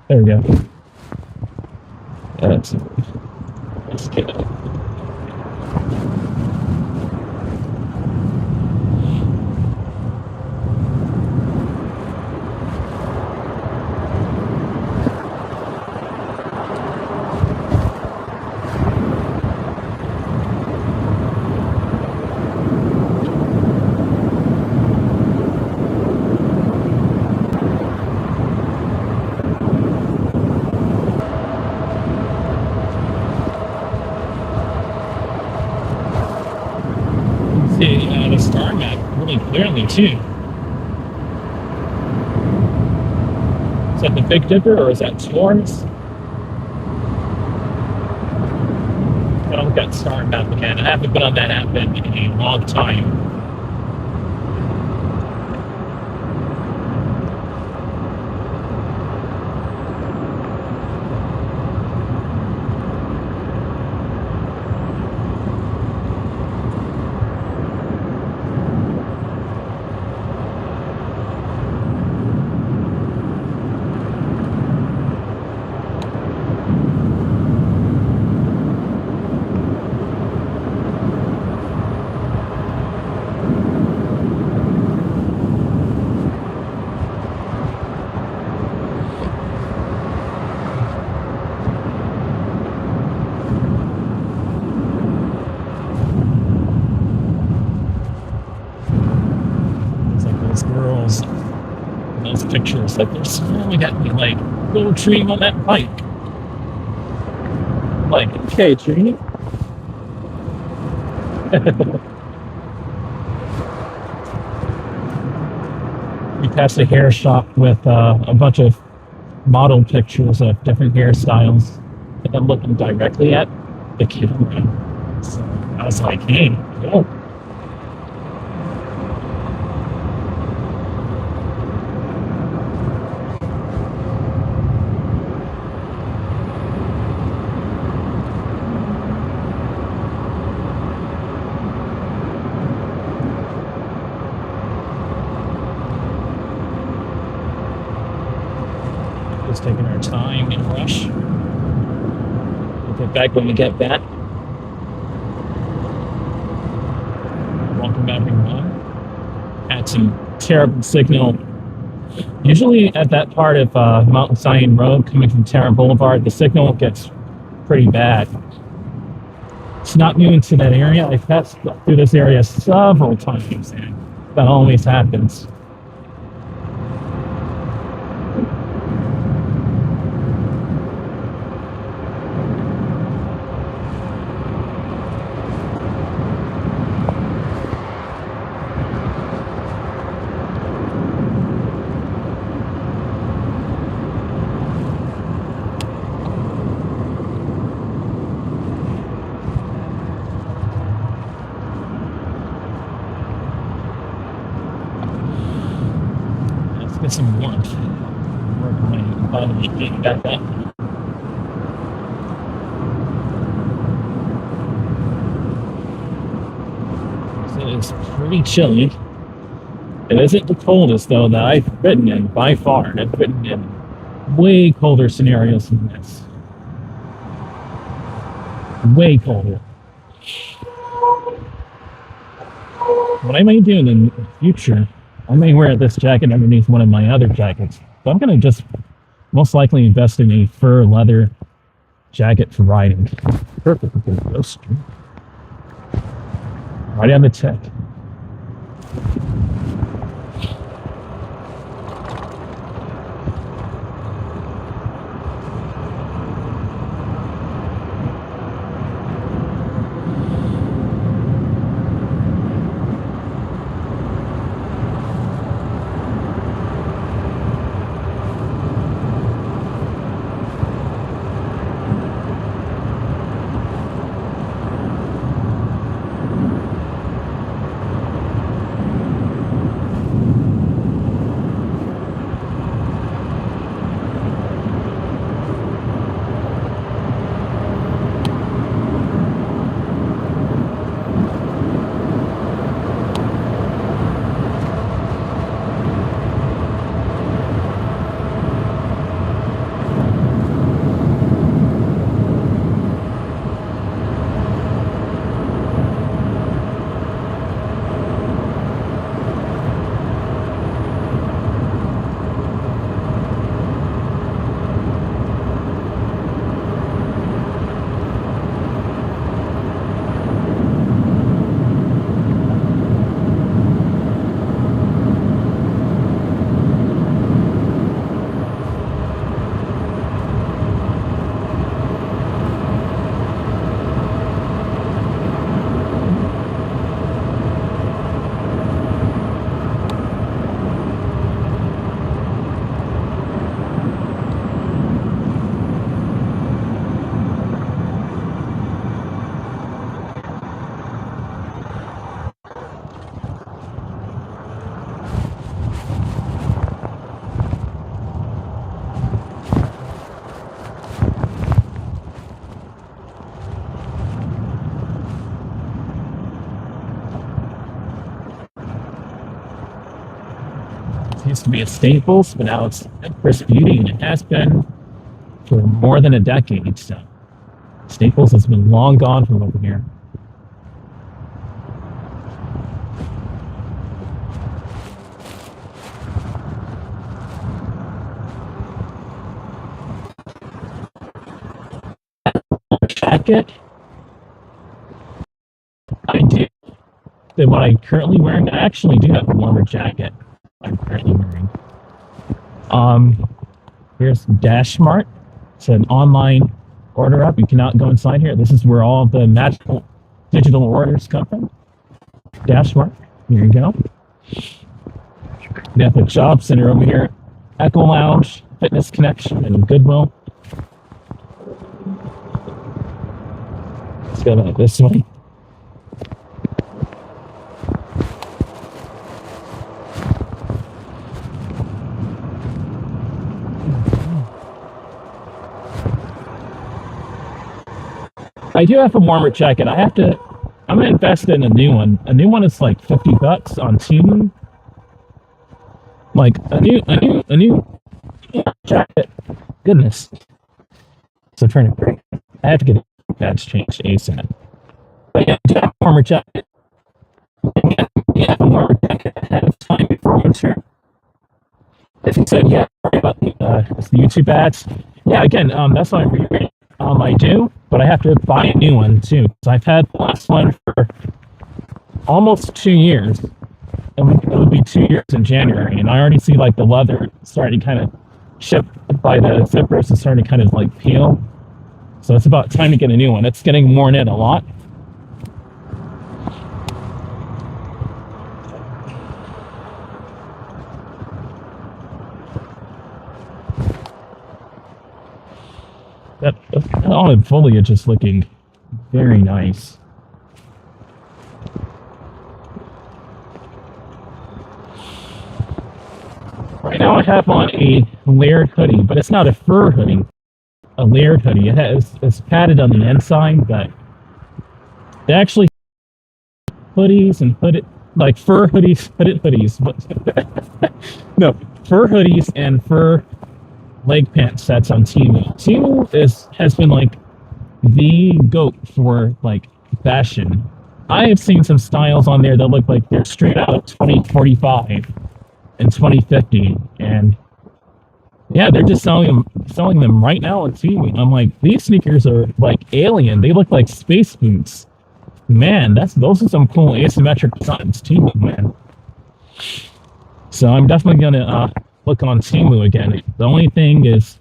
There we go. That's good. too. Is that the Big Dipper or is that Swarms? I look at Star Map again. I haven't been on that app in a long time. Girls in those pictures, like they're smiling at me like, go Dream on that bike. Like, okay, Dream. We passed a hair shop with a bunch of model pictures of different hairstyles, and I'm looking directly at the camera. So I was like, hey, yo. Just taking our time and rush. We'll get back when we get back. Welcome everyone. Had some terrible signal. Usually at that part of Mountain Zion Road coming from Terra Boulevard, the signal gets pretty bad. It's not new into that area. I've passed through this area several times, and that always happens. Get some warmth. Work my body getting back up. So it's pretty chilly. It isn't the coldest though that I've ridden in by far. I've ridden in way colder scenarios than this. Way colder. What I might do in the future, I may wear this jacket underneath one of my other jackets. So I'm going to just most likely invest in a fur leather jacket for riding. Perfect for the roast. Right on the tech. It used to be a Staples, but now it's Empress Beauty, and it has been for more than a decade. So Staples has been long gone from over here. Jacket. I do. Than what I'm currently wearing. I actually do have a warmer jacket I'm currently wearing. Here's DashMart. It's an online order app. You cannot go inside here. This is where all the magical digital orders come from. DashMart. Here you go. We have the job center over here. Echo Lounge, Fitness Connection, and Goodwill. Let's go back this way. I do have a warmer jacket. I'm gonna invest in a new one. A new one is like $50 on Temu. Like a new jacket. Goodness. So I'm trying to break. I have to get that's changed ASAP. But yeah, I do have a warmer jacket. Yeah, a warmer jacket ahead of time before winter. If you said yeah, sorry about the YouTube ads. Yeah, again, that's what I'm reading. I do, but I have to buy a new one too. So I've had the last one for almost 2 years. It would be 2 years in January, and I already see like the leather starting to kind of chip by the zippers and starting to kind of like peel. So it's about time to get a new one. It's getting worn in a lot. That olive foliage is looking very nice. Right now I have on a layered hoodie, but it's not a fur hoodie. A layered hoodie. It's padded on the inside, but they actually hoodies and hooded like fur hoodies, hooded hoodies. No, fur hoodies and fur leg pant sets on Temu. Temu has been like the GOAT for like fashion. I have seen some styles on there that look like they're straight out of 2045 and 2050, and yeah, they're just selling them right now on Temu. I'm like, these sneakers are like alien. They look like space boots. Man, those are some cool asymmetric designs, Temu, man. So I'm definitely gonna look on Temu again. The only thing is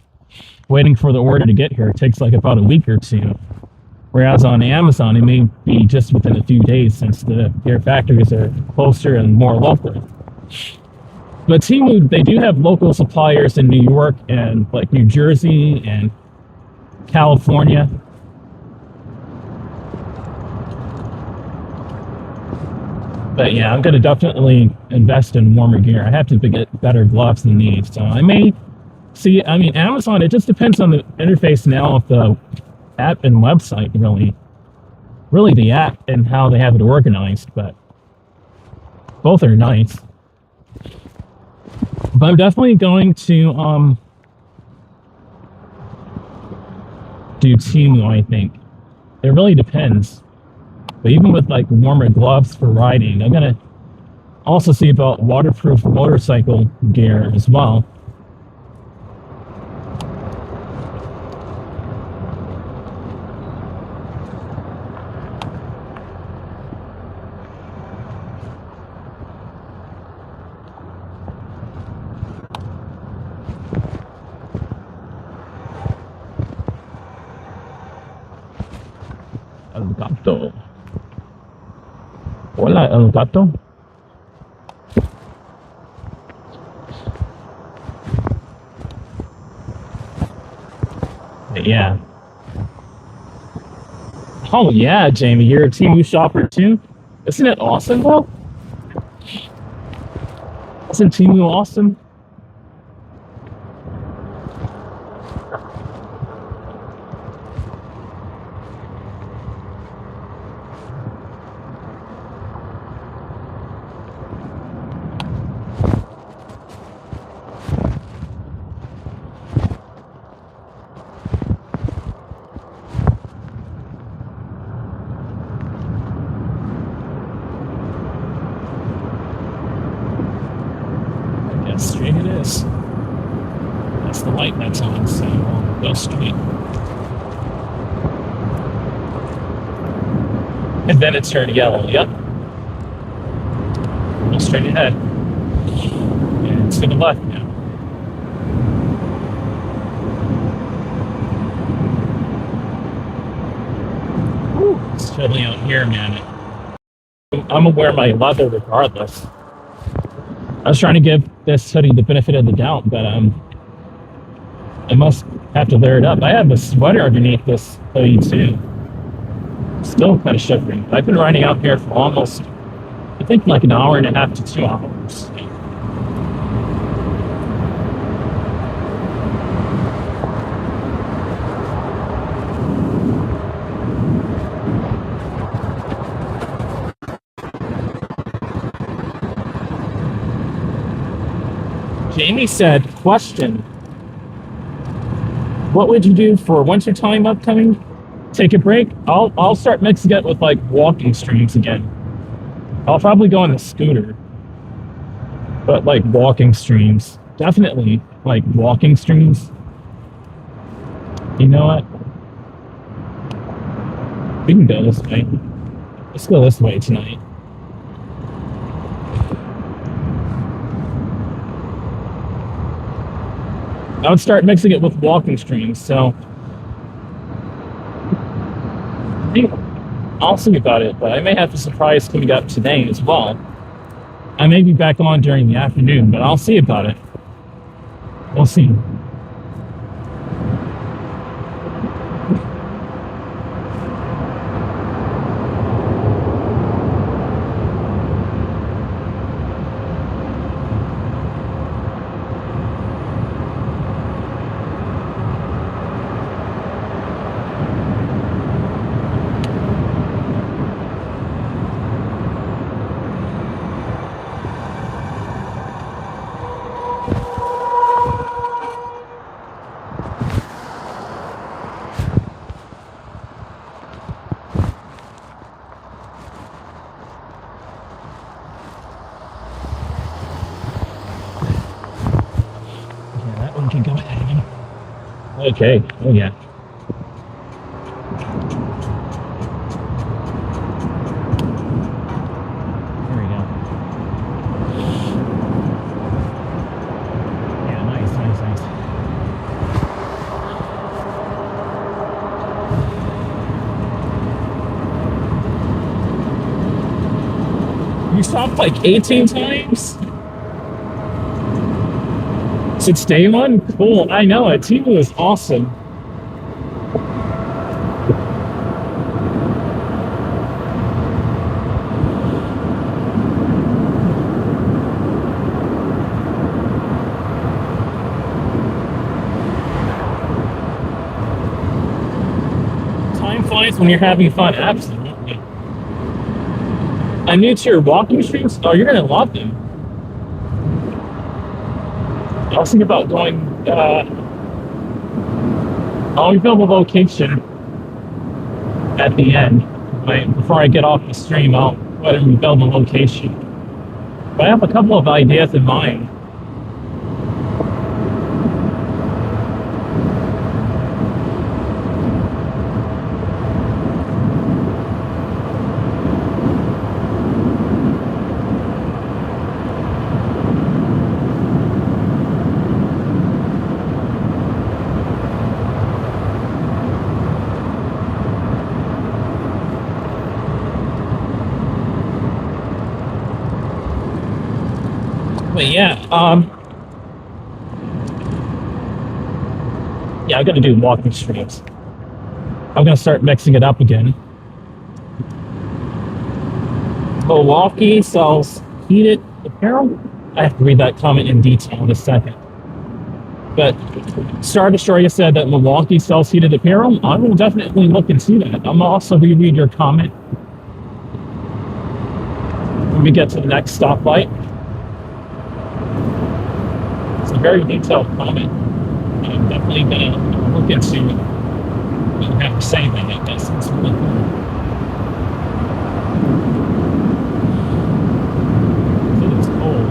waiting for the order to get here. It takes like about a week or two. Whereas on Amazon, it may be just within a few days since their factories are closer and more local. But Temu, they do have local suppliers in New York and like New Jersey and California. But yeah, I'm going to definitely invest in warmer gear. I have to get better gloves than these. So I may see, I mean, Amazon, it just depends on the interface now of the app and website, really the app and how they have it organized, but both are nice. But I'm definitely going to do Temu, I think. It really depends. But even with like warmer gloves for riding, I'm gonna also see about waterproof motorcycle gear as well. El gato. Hola, el gato. Yeah. Oh yeah, Jamie, you're a Temu shopper too? Isn't it awesome though? Isn't Temu awesome? it is. That's the light that's on, so I'll go straight. And then it turned yellow. Yep. Go straight ahead. And it's to the left now. Whew, it's chilly out here, man. I'm gonna wear my leather regardless. I was trying to give this hoodie the benefit of the doubt, but I must have to layer it up. I have a sweater underneath this hoodie too. Still kind of shivering. I've been riding out here for almost, I think, like an hour and a half to 2 hours. Jamie said, question, what would you do for winter time upcoming? Take a break? I'll start mixing it with like walking streams again. I'll probably go on the scooter. But like walking streams. Definitely like walking streams. You know what? We can go this way. Let's go this way tonight. I would start mixing it with walking streams, so I think I'll see about it, but I may have a surprise coming up today as well. I may be back on during the afternoon, but I'll see about it. We'll see. Can go ahead of me. Okay. Oh yeah. There we go. Yeah, nice. You stopped like 18 times? Since day one? Cool. I know it. Timu is awesome. Time flies when you're having fun. Absolutely. I'm new to your walking streams. Oh, you're gonna love them. I was thinking about going, I'll reveal the location at the end. Before I get off the stream, I'll go ahead and reveal the location. But I have a couple of ideas in mind. But yeah, I'm gonna do walking streams. I'm gonna start mixing it up again. Milwaukee sells heated apparel. I have to read that comment in detail in a second. But Star Destroyer said that Milwaukee sells heated apparel. I will definitely look and see that. I'm also reread your comment when we get to the next stoplight. It's a very detailed comment. I'm definitely gonna look into what you have to say about it. That sounds really cool. It is cold.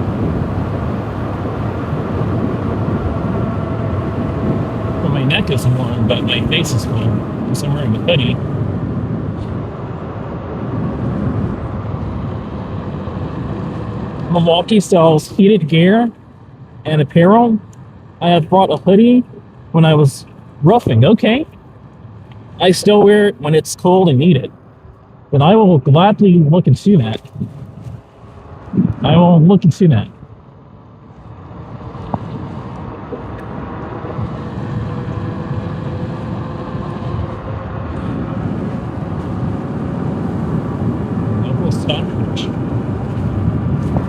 neck is warm, but my face is cold because I'm wearing a hoodie. Milwaukee sells heated gear and apparel. I had bought a hoodie when I was roughing. Okay. I still wear it when it's cold and need it. But I will gladly look into that. I will look into that. Local Stockbridge.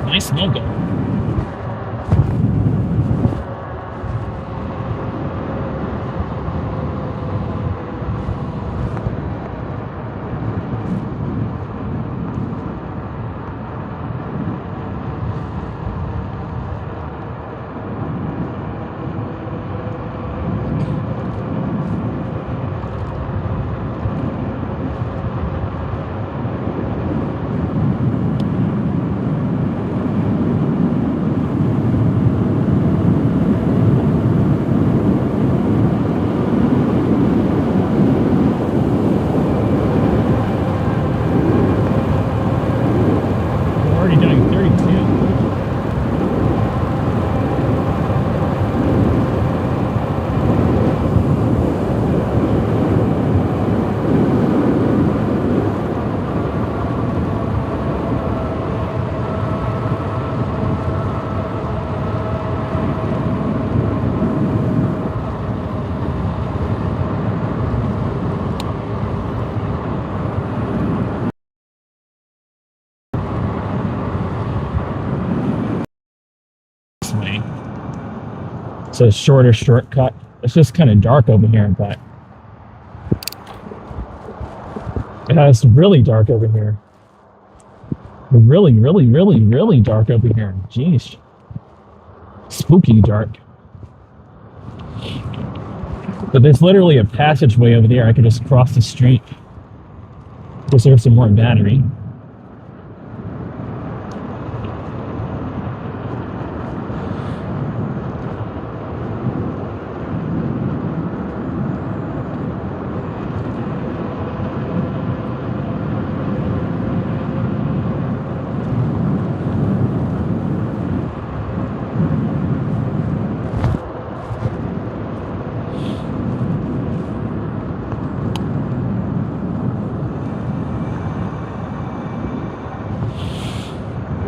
Nice logo. It's a shorter shortcut. It's just kind of dark over here, but it's really dark over here. Really, really, really, really dark over here. Jeez. Spooky dark. But there's literally a passageway over there. I could just cross the street. Reserve some more battery.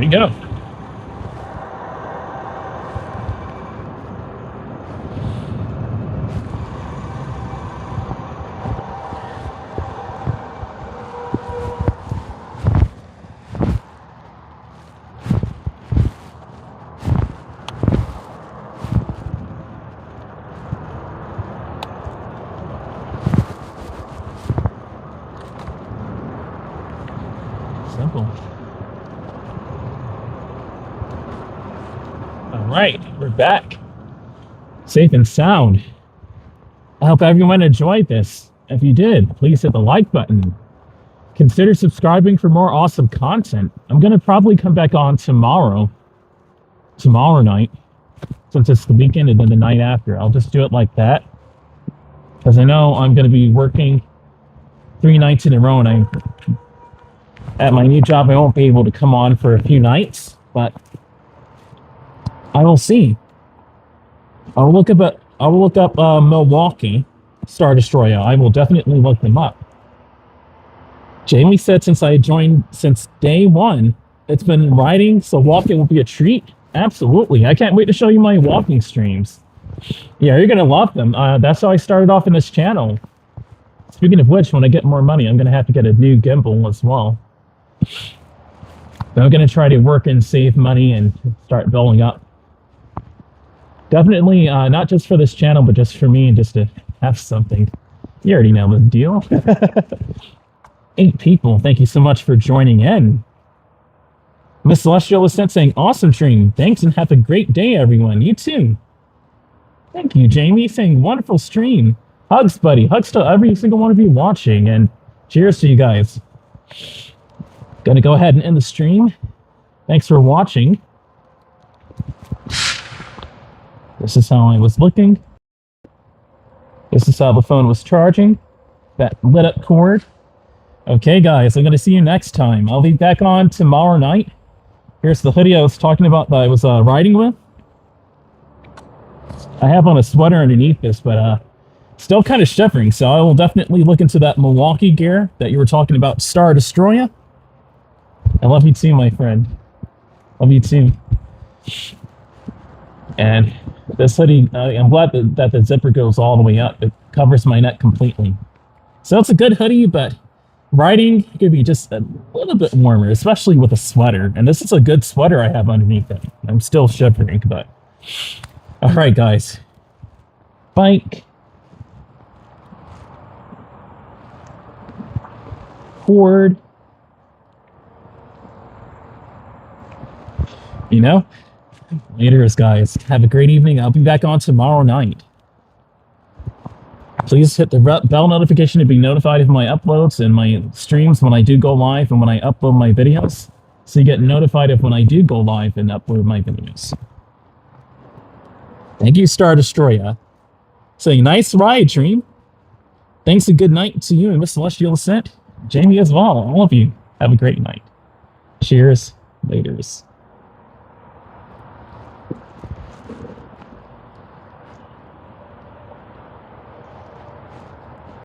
There you go. Simple. Alright, we're back. Safe and sound. I hope everyone enjoyed this. If you did, please hit the like button. Consider subscribing for more awesome content. I'm going to probably come back on tomorrow night, since it's the weekend and then the night after. I'll just do it like that. Because I know I'm going to be working 3 nights in a row, and at my new job I won't be able to come on for a few nights, but I will see. I'll look up Milwaukee Star Destroyer. I will definitely look them up. Jamie said since I joined since day one, it's been riding, so walking will be a treat. Absolutely. I can't wait to show you my walking streams. Yeah, you're going to love them. That's how I started off in this channel. Speaking of which, when I get more money, I'm going to have to get a new gimbal as well. But I'm going to try to work and save money and start building up. Definitely not just for this channel, but just for me and just to have something. You already know the deal. 8 people. Thank you so much for joining in. Miss Celestial Ascent saying, awesome stream. Thanks and have a great day, everyone. You too. Thank you, Jamie, saying wonderful stream. Hugs, buddy. Hugs to every single one of you watching, and cheers to you guys. Gonna go ahead and end the stream. Thanks for watching. This is how I was looking. This is how the phone was charging. That lit up cord. Okay, guys, I'm going to see you next time. I'll be back on tomorrow night. Here's the hoodie I was talking about that I was riding with. I have on a sweater underneath this, but still kind of shivering, so I will definitely look into that Milwaukee gear that you were talking about, Star Destroyer. I love you too, my friend. Love you too. And this hoodie, I'm glad that the zipper goes all the way up. It covers my neck completely. So it's a good hoodie, but riding could be just a little bit warmer, especially with a sweater. And this is a good sweater I have underneath it. I'm still shivering, but... Alright, guys. Bike. Cord. You know? Laters, guys. Have a great evening. I'll be back on tomorrow night. Please hit the bell notification to be notified of my uploads and my streams when I do go live and when I upload my videos. So you get notified of when I do go live and upload my videos. Thank you, Star Destroyer. So nice ride, Dream. Thanks and good night to you and Miss Celestial Ascent. Jamie as well. All of you. Have a great night. Cheers. Laters.